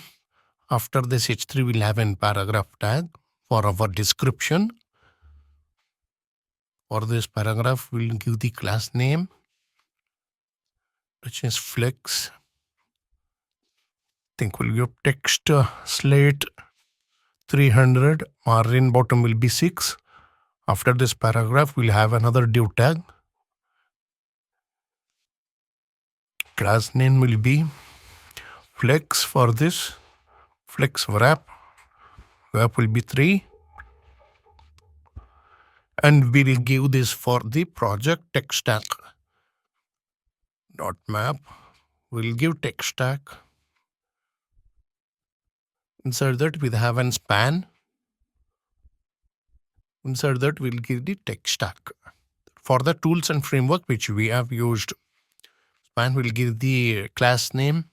After this H3, we'll have a paragraph tag for our description. For this paragraph, we'll give the class name, which is flex. I think we'll give text slate 300. Margin bottom will be 6. After this paragraph, we'll have another div tag. Class name will be flex. For this, flex wrap. Wrap will be 3. And we'll give this for the project text tag. Dot map. We'll give text tag. Inside that, we'll have an span. Inside that, we'll give the text tag. For the tools and framework which we have used, span will give the class name.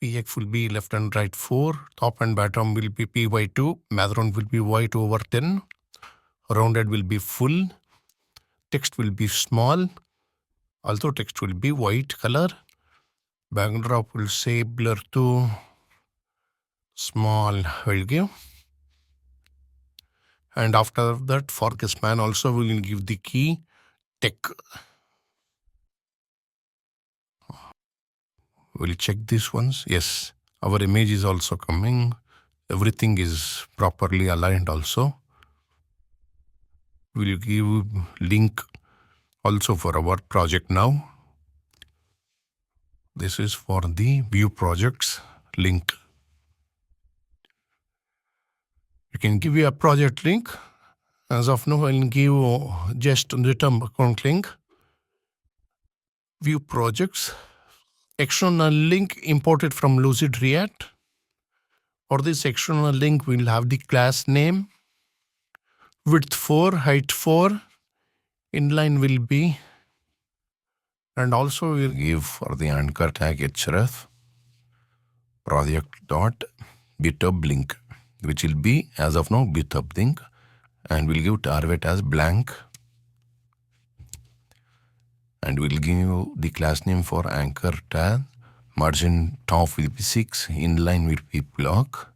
PX will be left and right 4. Top and bottom will be PY2. Background will be white over 10. Rounded will be full. Text will be small. Also text will be white color. Backdrop will say blur to small will give. And after that, for the span also we will give the key tech. We'll check this once. Yes, our image is also coming. Everything is properly aligned also. We'll give link also for our project now. This is for the view projects link. You can give you a project link. As of now, I'll give just the term account link. View projects. External link imported from Lucid React. For this external link, we'll have the class name, width 4, height 4, inline will be, and also we'll give for the anchor tag href project.github link, which will be as of now GitHub link, and we'll give target as blank, and we'll give the class name for anchor tag. Margin top will be 6, inline will be block,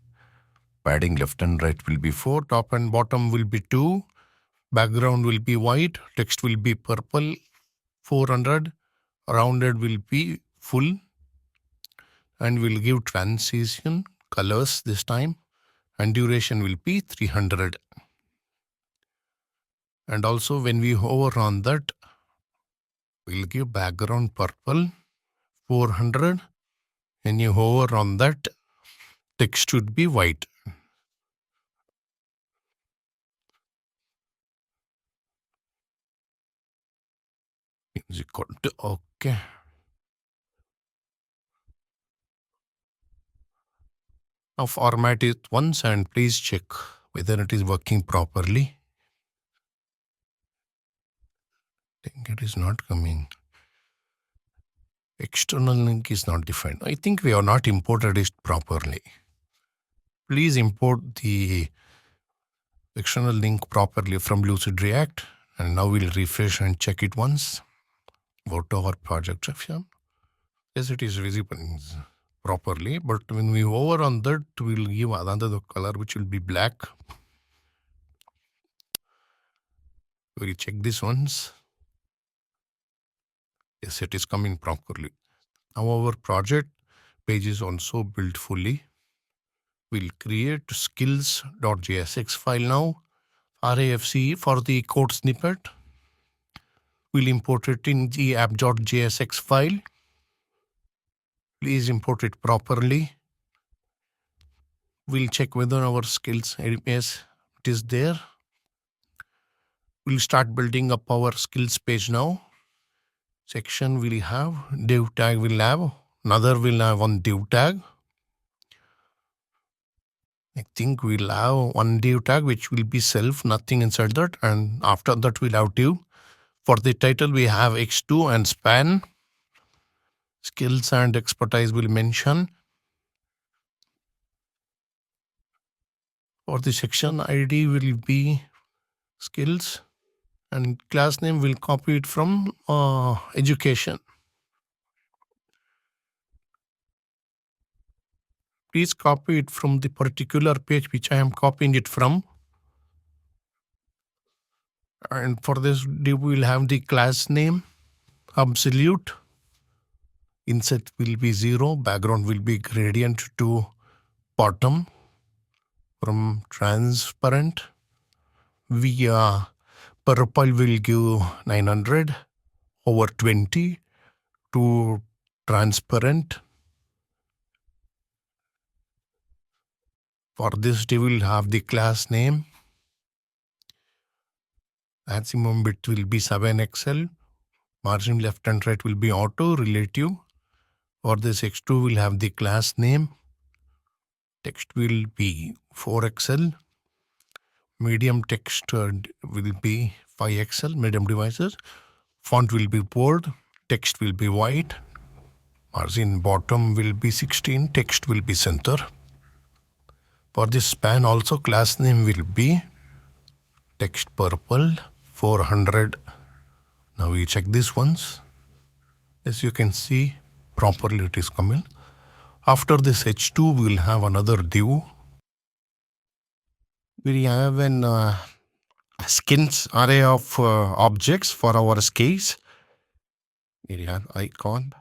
padding left and right will be 4, top and bottom will be 2, background will be white, text will be purple, 400, rounded will be full, and we'll give transition colors this time, and duration will be 300. And also when we hover on that, we'll give background purple, 400. When you hover on that, text should be white. Is equal to okay. Now format it once and please check whether it is working properly. I think it is not coming. External link is not defined. I think we have not imported it properly. Please import the external link properly from Lucid React, and now we'll refresh and check it once. Go to our project section. Yes, it is visible properly, but when we hover on that, we'll give another color which will be black. We'll check this once. Yes, it is coming properly. Now our project page is also built fully. We'll create skills.jsx file now. RAFC for the code snippet. We'll import it in the app.jsx file. Please import it properly. We'll check whether our skills yes, it is there. We'll start building up our skills page now. Section will have, div tag will have, another will have one div tag. I think we'll have one div tag which will be self, nothing inside that, and after that we'll have div. For the title we have x2 and span. Skills and expertise will mention. For the section ID will be skills, and class name will copy it from education. Please copy it from the particular page which I am copying it from. And for this div we will have the class name, absolute. Inset will be 0, background will be gradient to bottom from transparent. Purple will give 900 over 20 to transparent. For this div will have the class name. Maximum bit will be 7XL. Margin left and right will be auto relative. For this x2 will have the class name. Text will be 4XL. Medium text will be 5XL, medium devices. Font will be bold. Text will be white. Margin bottom will be 16. Text will be center. For this span also class name will be text purple 400. Now we check this once. As you can see, properly it is coming. After this h2 we will have another div. We have an skins array of objects for our case. We have icon,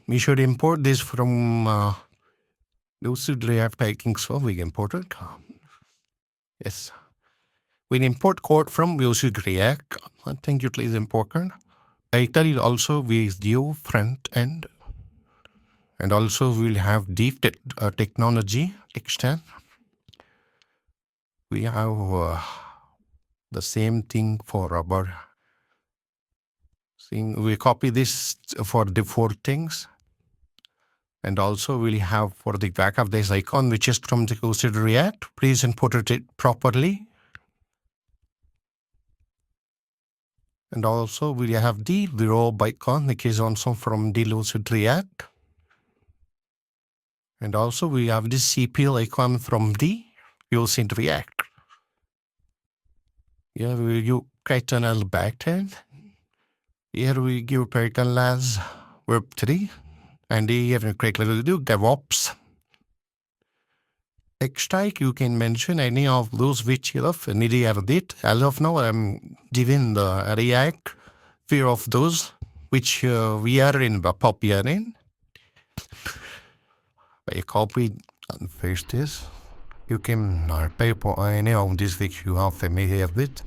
We should import this from Lucid React taking so we import it. Yes. We import code from Lucid React. I think it is important. Later is also with Vue front end. And also we'll have deep technology extent. We have the same thing for our thing. We copy this for default things. And also we'll have for the back of this icon, which is from the Lucid React. Please import it properly. And also we have the row icon, which is also from the Lucid React. And also we have the CPL icon from the Lucid React. Here we use kernel backend. Here we give kernel as Web3. And here we quickly do DevOps. Extract, you can mention any of those which you have already have it. As of now, I'm giving the React few of those which we are in in. I copy and paste this. You can type any of these which you have familiar with.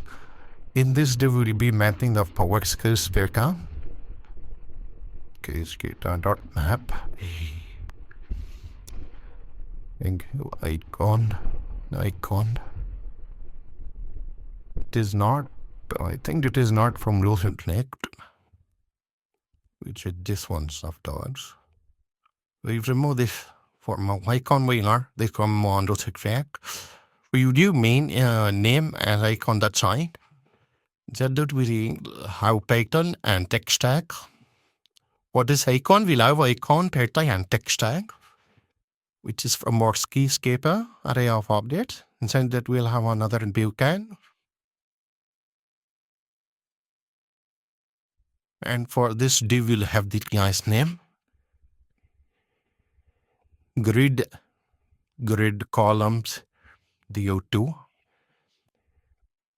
In this, there will be mapping the power skills data. Okay, map. Thank you. Icon. It is not, I think it is not from Lucid Connect, which is this one afterwards. We remove this from icon winner. They come on Lucid Connect. We do main name as icon that side. That we have pattern and text tag. For this icon, we'll have icon, pattern, and text tag, which is from our keyscaper array of objects. Inside that, we'll have another built-in. And for this div, we'll have the guy's name. Grid columns, DO2.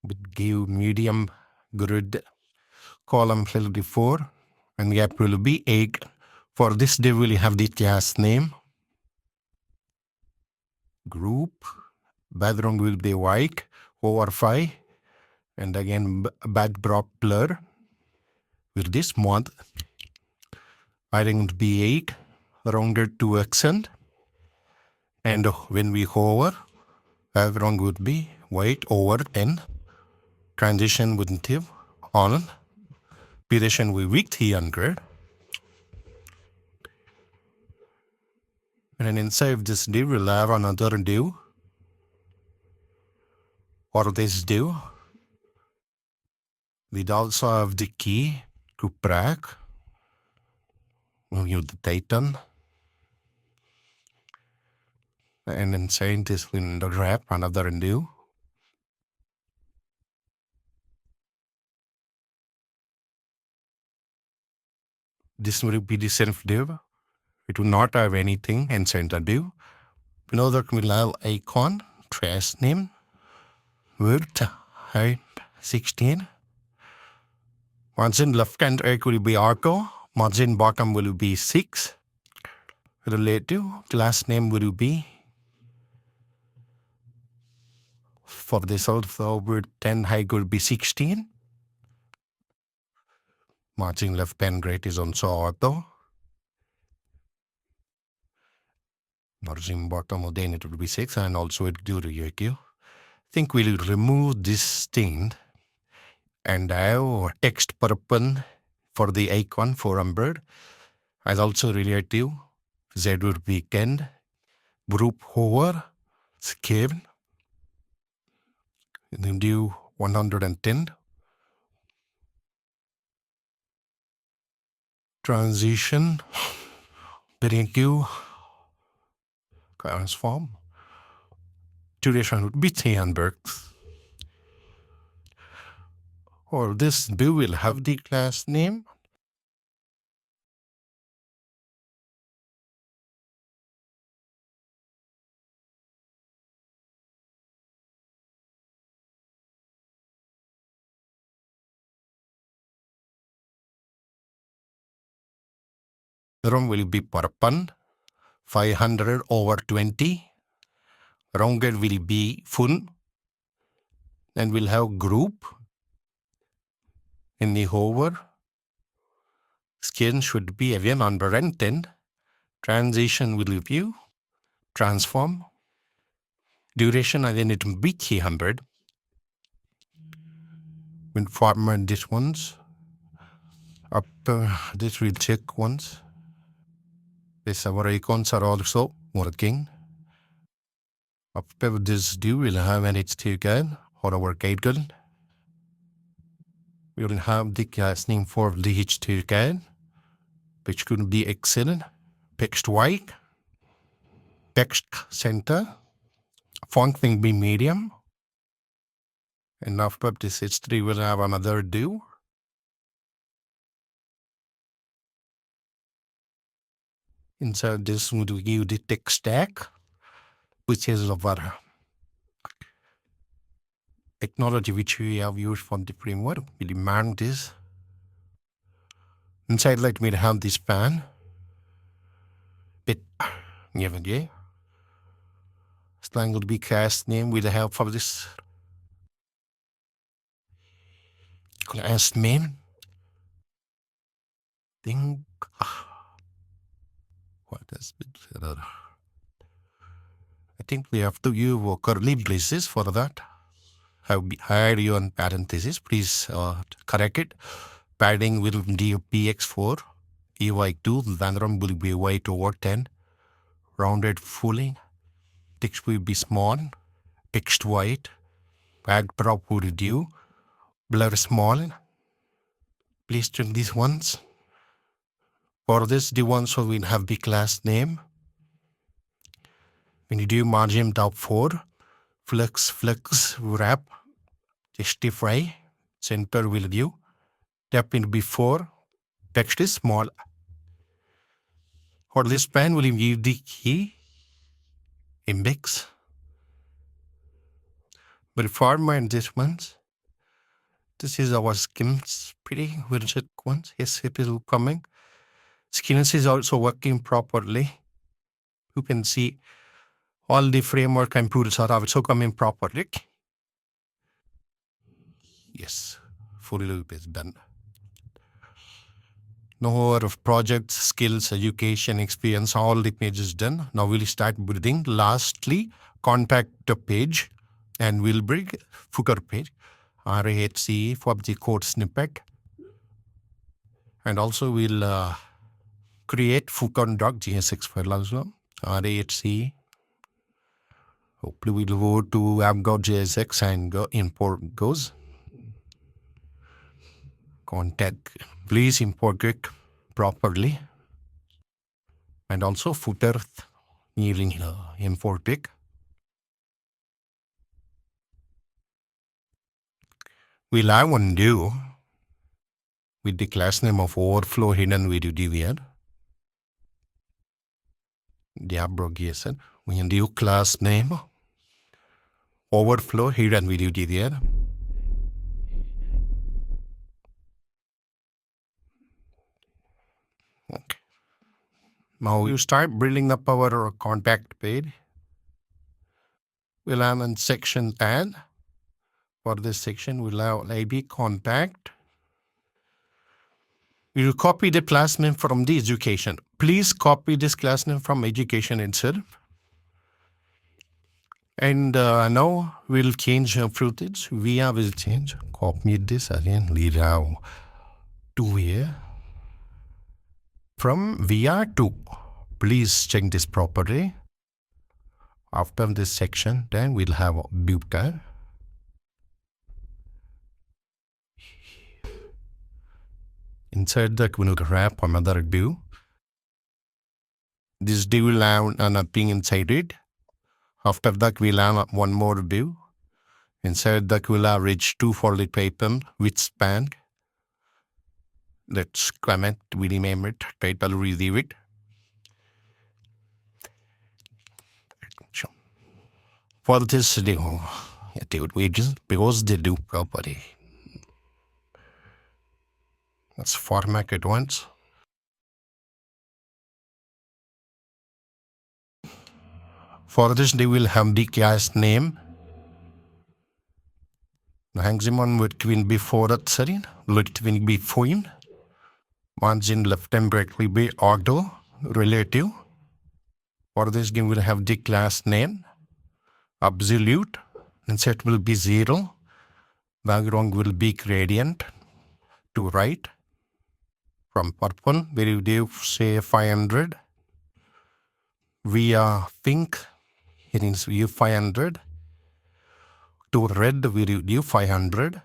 With give medium grid column will be 4. And gap will be 8. For this div, we'll have the class name. Group. Background will be white over 5. And again, backdrop blur. With this month, I think it be 8, rounded to accent. And when we hover, background would be white over 10. Transition wouldn't have on. Duration will be 300. And then inside this div, we'll have another div. For this div, we'd also have the key to track. We'll use the Titan. And inside this, we'll wrap another div. This will be the self div. It will not have anything inside the div. Below that, we'll have icon, trash name, width, height, 16. Margin left hand right will be auto. Margin bottom will be 6. Relative class name will be for this also width 10, height will be 16. Margin left hand right is also auto. Margin bottom again it will be 6 and also it do react. I think we'll remove this thing and have text purple for the icon for Umber as also relative. Z would be end, group hover, scale, and then do 110. Transition, directive, transform. Duration would be 300. Or this bill will have the class name. room will be perpen 500 over 20. Rounded will be full. And we'll have group in the hover. Skin should be again 110. Transition will view. Transform. Duration again it will be 300. We'll format this ones. Up this will check once. This our icons are also working. After this do we'll have an HTML or our title. We will have the class name for the HTML, which could be excellent. Text white. Text center. Font will be medium. And after this history we'll have another do. Inside this we will give the text tag, which is our technology which we have used for the framework. We demand this. Inside let me have this span. Bit given here. Slang will be class name with the help of this class name. Think what is it? I think we have to use curly braces for that. Have hide you on parenthesis. Please correct it. Padding will be px4, ey2, random will be weight over 10. Rounded fully. Text will be small. Text white. Backdrop will reduce. Blur small. Please check these ones. For this, the ones so we'll have the class name. When you do margin top 4, flex, wrap, justify, center will do. Tap in before, text is small. For this span, we'll give the key, index. But format this ones. This is our skins, pretty widget ones. Yes, it is coming. Skins is also working properly. You can see all the framework computers are also coming properly. Yes, full loop is done. Now of projects, skills, education, experience, all the pages done. Now we'll start building. Lastly, contact page, and we'll bring footer page, RAHC for the code snippet. And also we'll create footer.jsx file also, RAHC. Hopefully we'll go to app.jsx and go import goes. Contact, please import it properly. And also footer needing import it. We'll have one do with the class name of overflow hidden video DVR. The abrogation. We can do class name overflow hidden video DVR. Okay. Now you start building up our contact page. We'll have in section 10. For this section, we'll have AB contact. We will copy the class name from the education. Please copy this class name from education itself. And now we'll change footage. VIA will change. Copy this again. Lead out to here. From VIA to. Please check this properly. After this section, then we'll have a view tag. Inside that, we'll wrap another view. This view will have nothing inside it. After that, we'll have one more view. Inside that, we'll have reach 2 for the paper with span. Let's comment, we rename it, title, review it. For this, they would wages because they do properly. Let's format it once. For this, they will have the class name. Hangsimon will be forward setting, it will be fine. Margin left and right will be auto relative. For this, we will have the class name, absolute, and set will be 0. Background will be gradient to right. From purple, we will do say 500. Via pink, it is view 500. To red, we will do 500.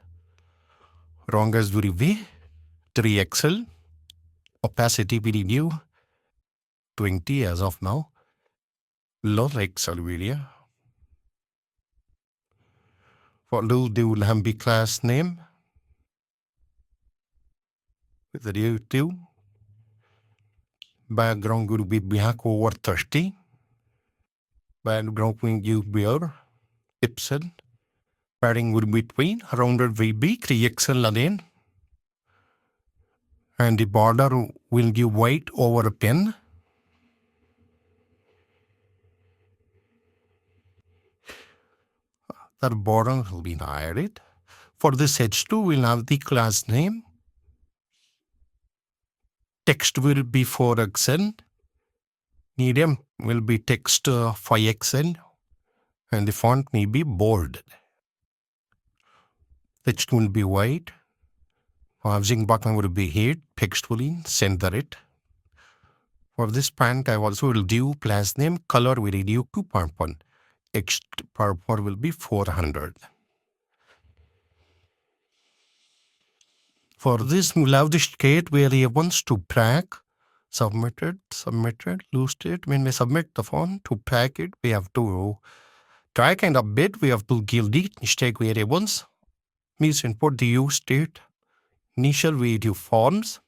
Wrongest will be 3XL. Opacity we will do 20 as of now. Low XL video. For low, they will have the class name. With the due to. Background will be black over 30. Background will be beer. Ipsen. Padding will be between. Rounded will be 3XL again. And the border will give white over a pen. The border will be highlighted. For this H2, we'll have the class name. Text will be 4XL. Medium will be text 5XL. And the font may be bold. Text will be white. Housing button will be here. Text will be center it. For this pant, I also will do class name. Color will do 2.1. Text purple will be 400. For this, we'll have the state variables to track. Submitted, lose state. When we submit the font to pack it, we have to track and update. We have to give the state variables. Means import the use state. Initial video forms.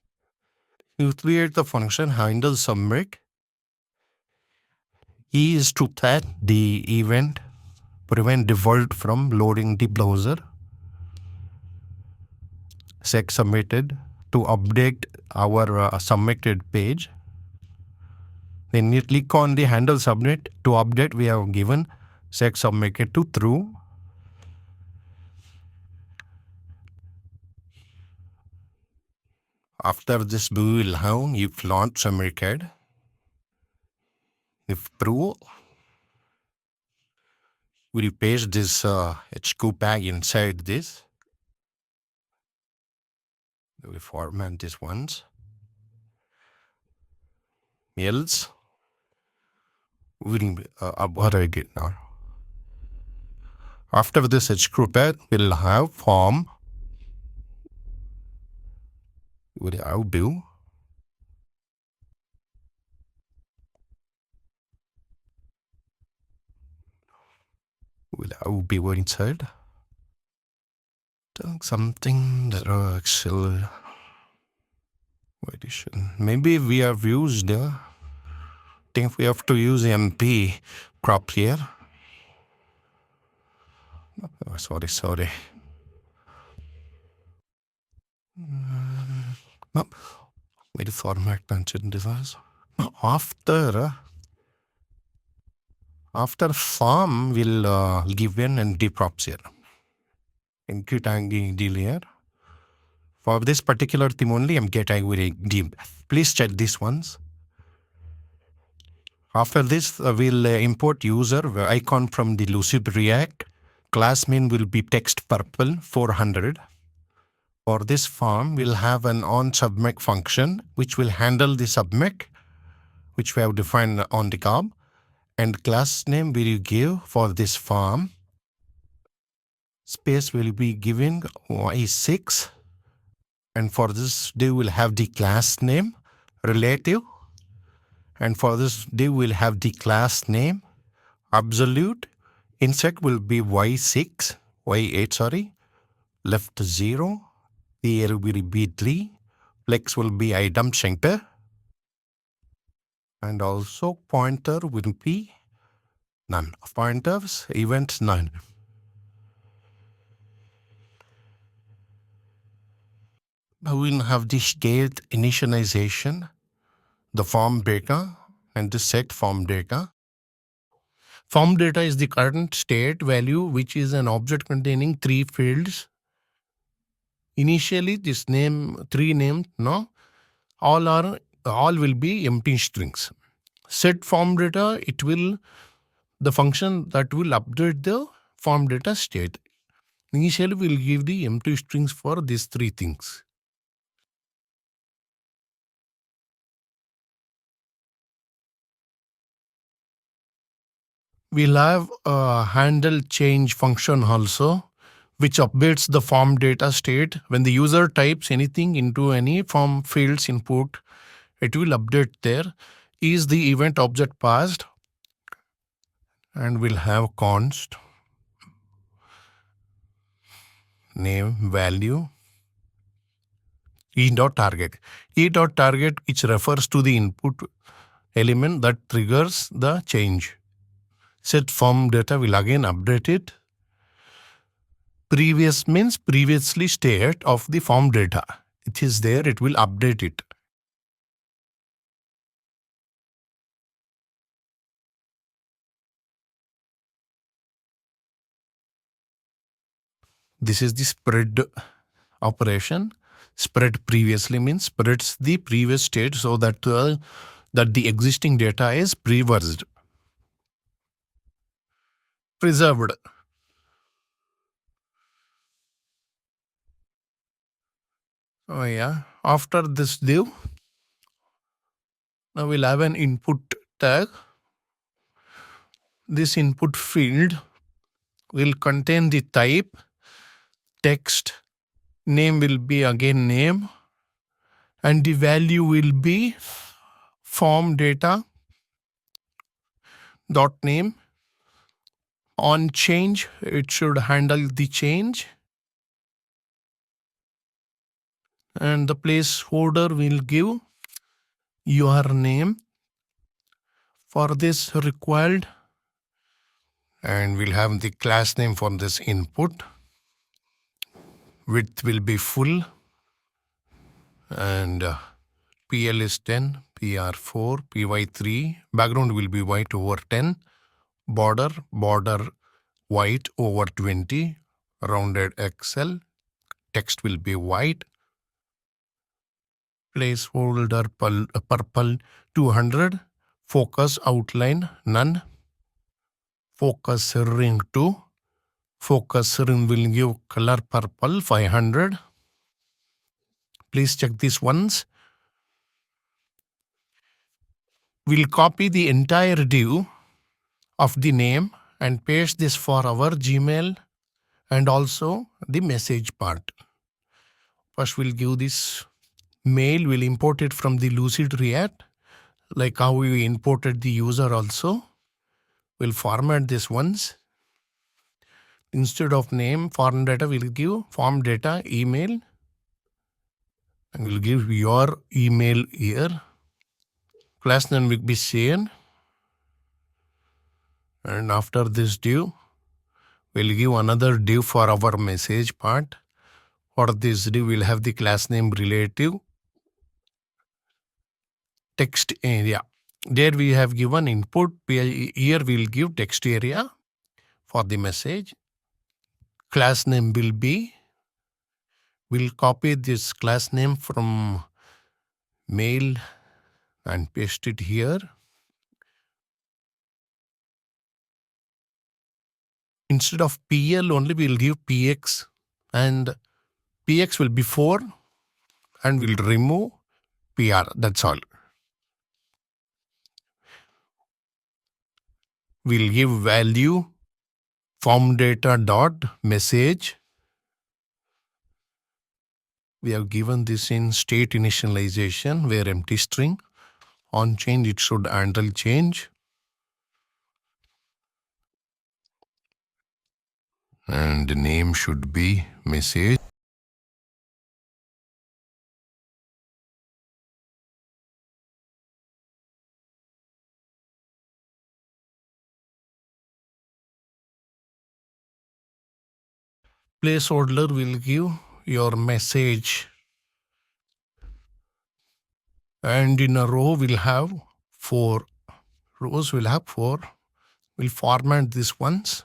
You create the function handle submit. E is to tag the event, prevent default from loading the browser. Check submitted to update our submitted page. Then you click on the handle submit. To update, we have given check submitted to true. After this, we will have if not submitted. If true, we will paste this HQ tag inside this. We format this once. Else, we will what I get now. After this HQ tag, we'll have form. We'll have bill. We'll have bill inside. Something that actually edition. Maybe we have used think we have to use MP crop here. Oh, sorry. No. Wait, format mentioned device. After form will give in and deprops here. Including delay. For this particular theme only, I'm getting with a deep. Please check this once. After this, we'll import user icon from the Lucid React. Class name will be text purple 400. For this form, we'll have an on submit function, which will handle the submit, which we have defined on the GitHub. And class name will give for this form. Space will be given y6. And for this, they will have the class name relative. And for this, they will have the class name absolute. Insert will be y8, left 0. Here will be 3. Flex will be item center. And also pointer will be none. Pointers, event none. Now we'll have the state initialization, the form data, and the set form data. Form data is the current state value, which is an object containing 3 fields. Initially, this name, 3 names, no, all will be empty strings. Set form data, the function that will update the form data state. Initially, we'll give the empty strings for these 3 things. We'll have a handle change function also, which updates the form data state. When the user types anything into any form fields input, it will update there. Is the event object passed? And we'll have const name value e.target. E.target, which refers to the input element that triggers the change. Set form data will again update it. Previous means previously state of the form data. It is there, it will update it. This is the spread operation. Spread previously means spreads the previous state so that the existing data is preserved. Oh yeah. After this div, now we'll have an input tag. This input field will contain the type, text, name will be again name, and the value will be form data dot name. On change, it should handle the change. And the placeholder will give your name for this required. And we'll have the class name for this input. Width will be full. And PL is 10, PR 4, PY 3. Background will be white over 10. Border white over 20. Rounded XL. Text will be white. Placeholder purple 200. Focus outline none. Focus ring 2. Focus ring will give color purple 500. Please check this once. We'll copy the entire div of the name and paste this for our Gmail and also the message part. First we'll give this mail, we'll import it from the Lucid React, like how we imported the user also. We'll format this once. Instead of name, form data, we'll give form data email. And we'll give your email here. Class name will be same. And after this div, we'll give another div for our message part. For this div, we'll have the class name relative. Text area. There we have given input. Here we'll give text area for the message. Class name will be, we'll copy this class name from mail and paste it here. Instead of PL only, we'll give PX, and PX will be 4 and we'll remove PR. That's all. We'll give value form data dot message. We have given this in state initialization where empty string. On change, it should handle change. And the name should be message. Placeholder will give your message. And in a row, we'll have 4 rows, will have 4. We'll format this once.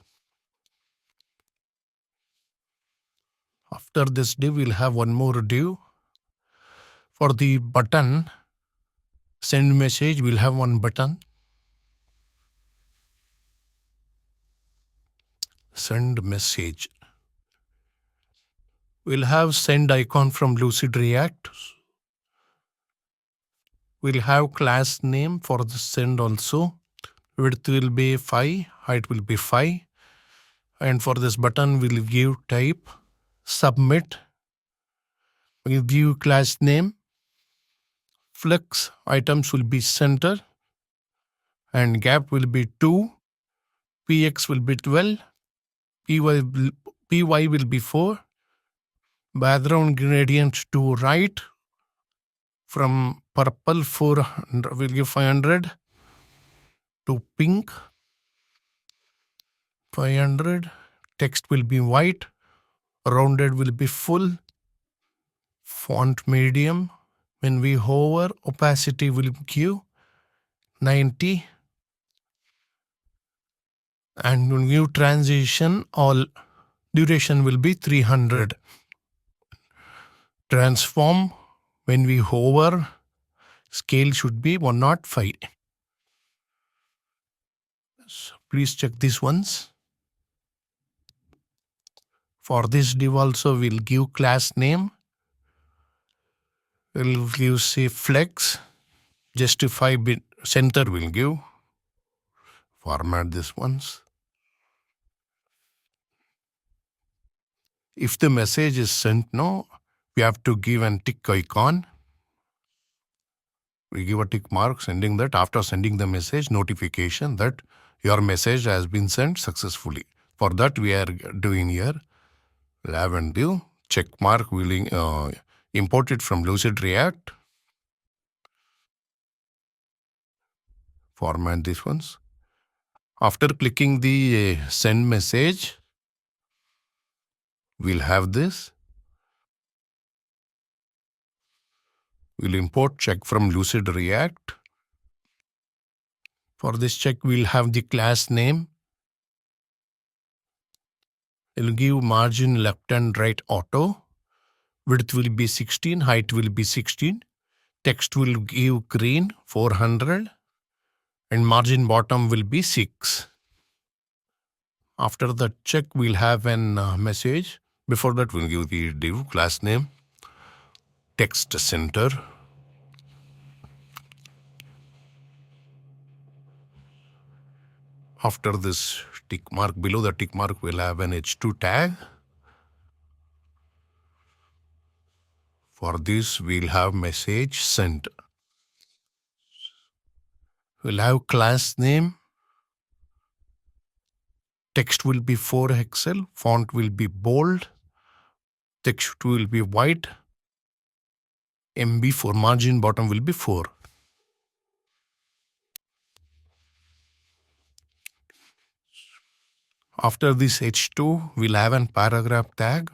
After this div, we'll have one more div. For the button, send message, we'll have one button. Send message. We'll have send icon from Lucid React. We'll have class name for the send also. Width will be 5, height will be 5. And for this button, we'll give type submit. We'll give class name. Flex items will be center. And gap will be 2. Px will be 12. Py will be 4. Background gradient to right. From purple 400, we'll give 500. To pink 500. Text will be white. Rounded will be full. Font medium. When we hover, opacity will give 90. And when you transition, all duration will be 300. Transform, when we hover, scale should be 105. So please check this once. For this div also, we'll give class name. We'll give say flex. Justify bit center will give. Format this once. If the message is sent now, we have to give a tick icon. We give a tick mark sending that. After sending the message, notification that your message has been sent successfully. For that, we are doing here lab and div. Check mark will import it from Lucid React. Format this ones. After clicking the send message, we'll have this. We'll import check from Lucid React. For this check, we'll have the class name. It'll give margin left and right auto. Width will be 16, height will be 16. Text will give green 400 and margin bottom will be 6. After the check, we'll have an message. Before that, we'll give the div class name, text center. After this tick mark, below the tick mark, we'll have an h2 tag. For this, we'll have message sent. We'll have class name. Text will be 4 pixel. Font will be bold. Text will be white. MB for margin bottom will be 4. After this H2, we'll have a paragraph tag.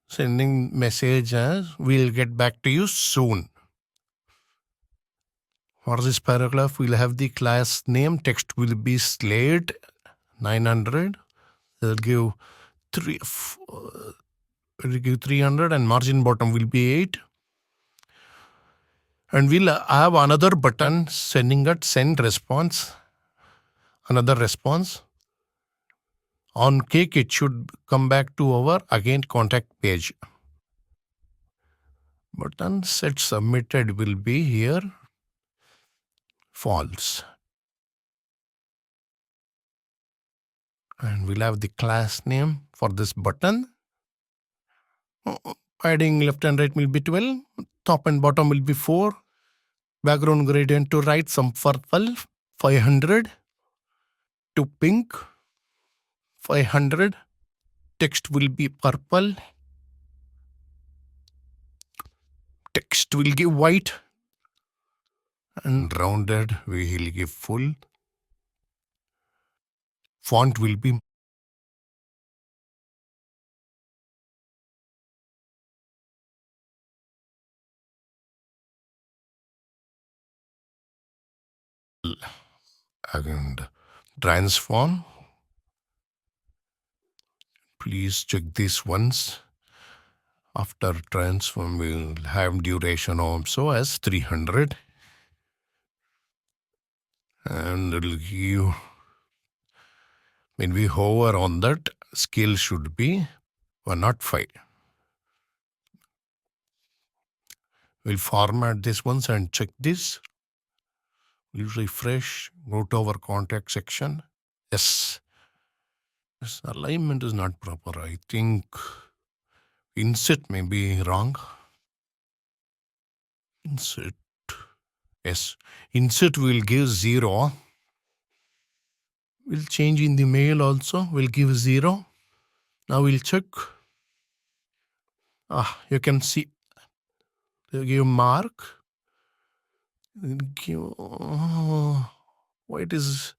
Sending message as we'll get back to you soon. For this paragraph, we'll have the class name. Text will be Slate 900. They'll give 300 and margin bottom will be 8. And we'll have another button sending a send response. Another response. On click, it should come back to our again contact page. Button set submitted will be here false. And we'll have the class name for this button. Padding left and right will be 12. Top and bottom will be 4. Background gradient to right some purple 500. To pink 500. Text will be purple. Text will give white. And rounded we will give full. Font will be and transform. Please check this once. After transform, we'll have duration also as 300. And it'll give, when we hover on that, scale should be 105. We'll format this once and check this. We'll refresh, go to our contact section. Yes. This alignment is not proper. I think insert may be wrong. Insert. Yes. Insert will give 0. We'll change in the mail also. We'll give 0. Now we'll check. You can see. Give mark. Give, what is?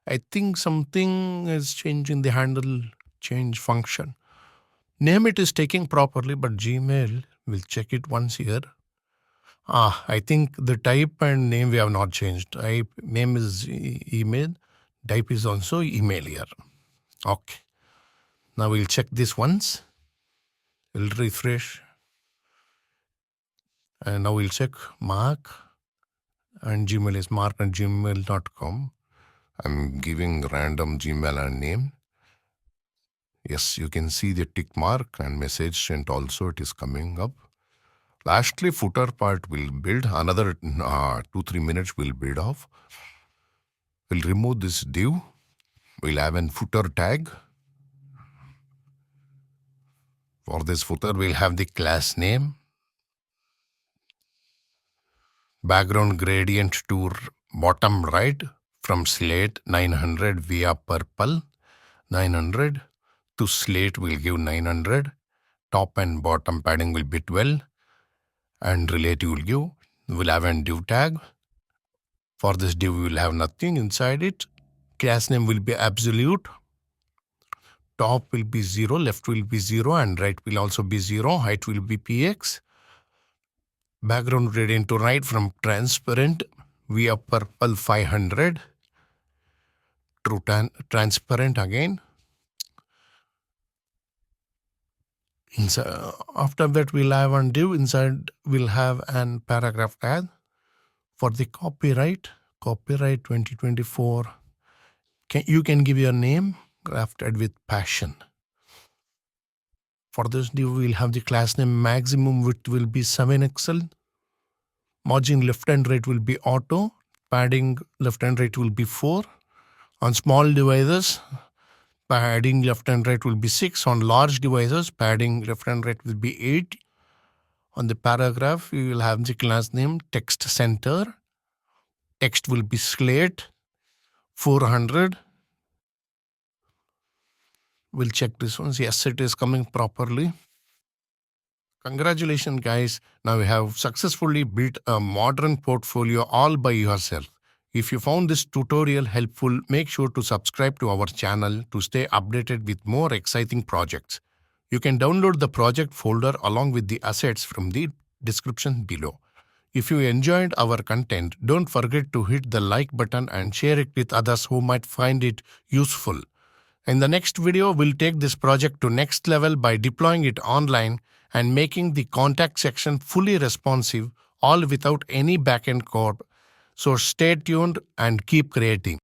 I think something is changing the handle change function. Name it is taking properly, but Gmail will check it once here. I think the type and name we have not changed. Type name is email. Type is also email here. Okay. Now we'll check this once. We'll refresh. And now we'll check mark. And Gmail is mark@gmail.com. I'm giving random Gmail and name. Yes, you can see the tick mark and message sent also it is coming up. Lastly, footer part will build. Another 2-3 minutes will build off. We'll remove this div. We'll have a footer tag. For this footer, we'll have the class name. Background gradient to bottom right from slate 900 via purple 900 to slate will give 900. Top and bottom padding will be 12 and relative will give. We'll have a div tag. For this div we will have nothing inside it. Class name will be absolute. Top will be 0, left will be 0 and right will also be 0. Height will be px. Background gradient to right from transparent via purple 500 to transparent again. Inside, after that we'll have a div. Inside we'll have an paragraph tag. For the copyright 2024, you can give your name, crafted with passion. For this div we'll have the class name. Maximum width will be 7 pixel. Margin left and right will be auto. Padding left and right will be 4. On small devices, padding left and right will be 6. On large devices, padding left and right will be 8. On the paragraph, we will have the class name text center. Text will be slate 400. We'll check this one. Yes, it is coming properly. Congratulations, guys. Now you have successfully built a modern portfolio all by yourself. If you found this tutorial helpful, make sure to subscribe to our channel to stay updated with more exciting projects. You can download the project folder along with the assets from the description below. If you enjoyed our content, don't forget to hit the like button and share it with others who might find it useful. In the next video, we'll take this project to next level by deploying it online and making the contact section fully responsive, all without any backend code. So stay tuned and keep creating.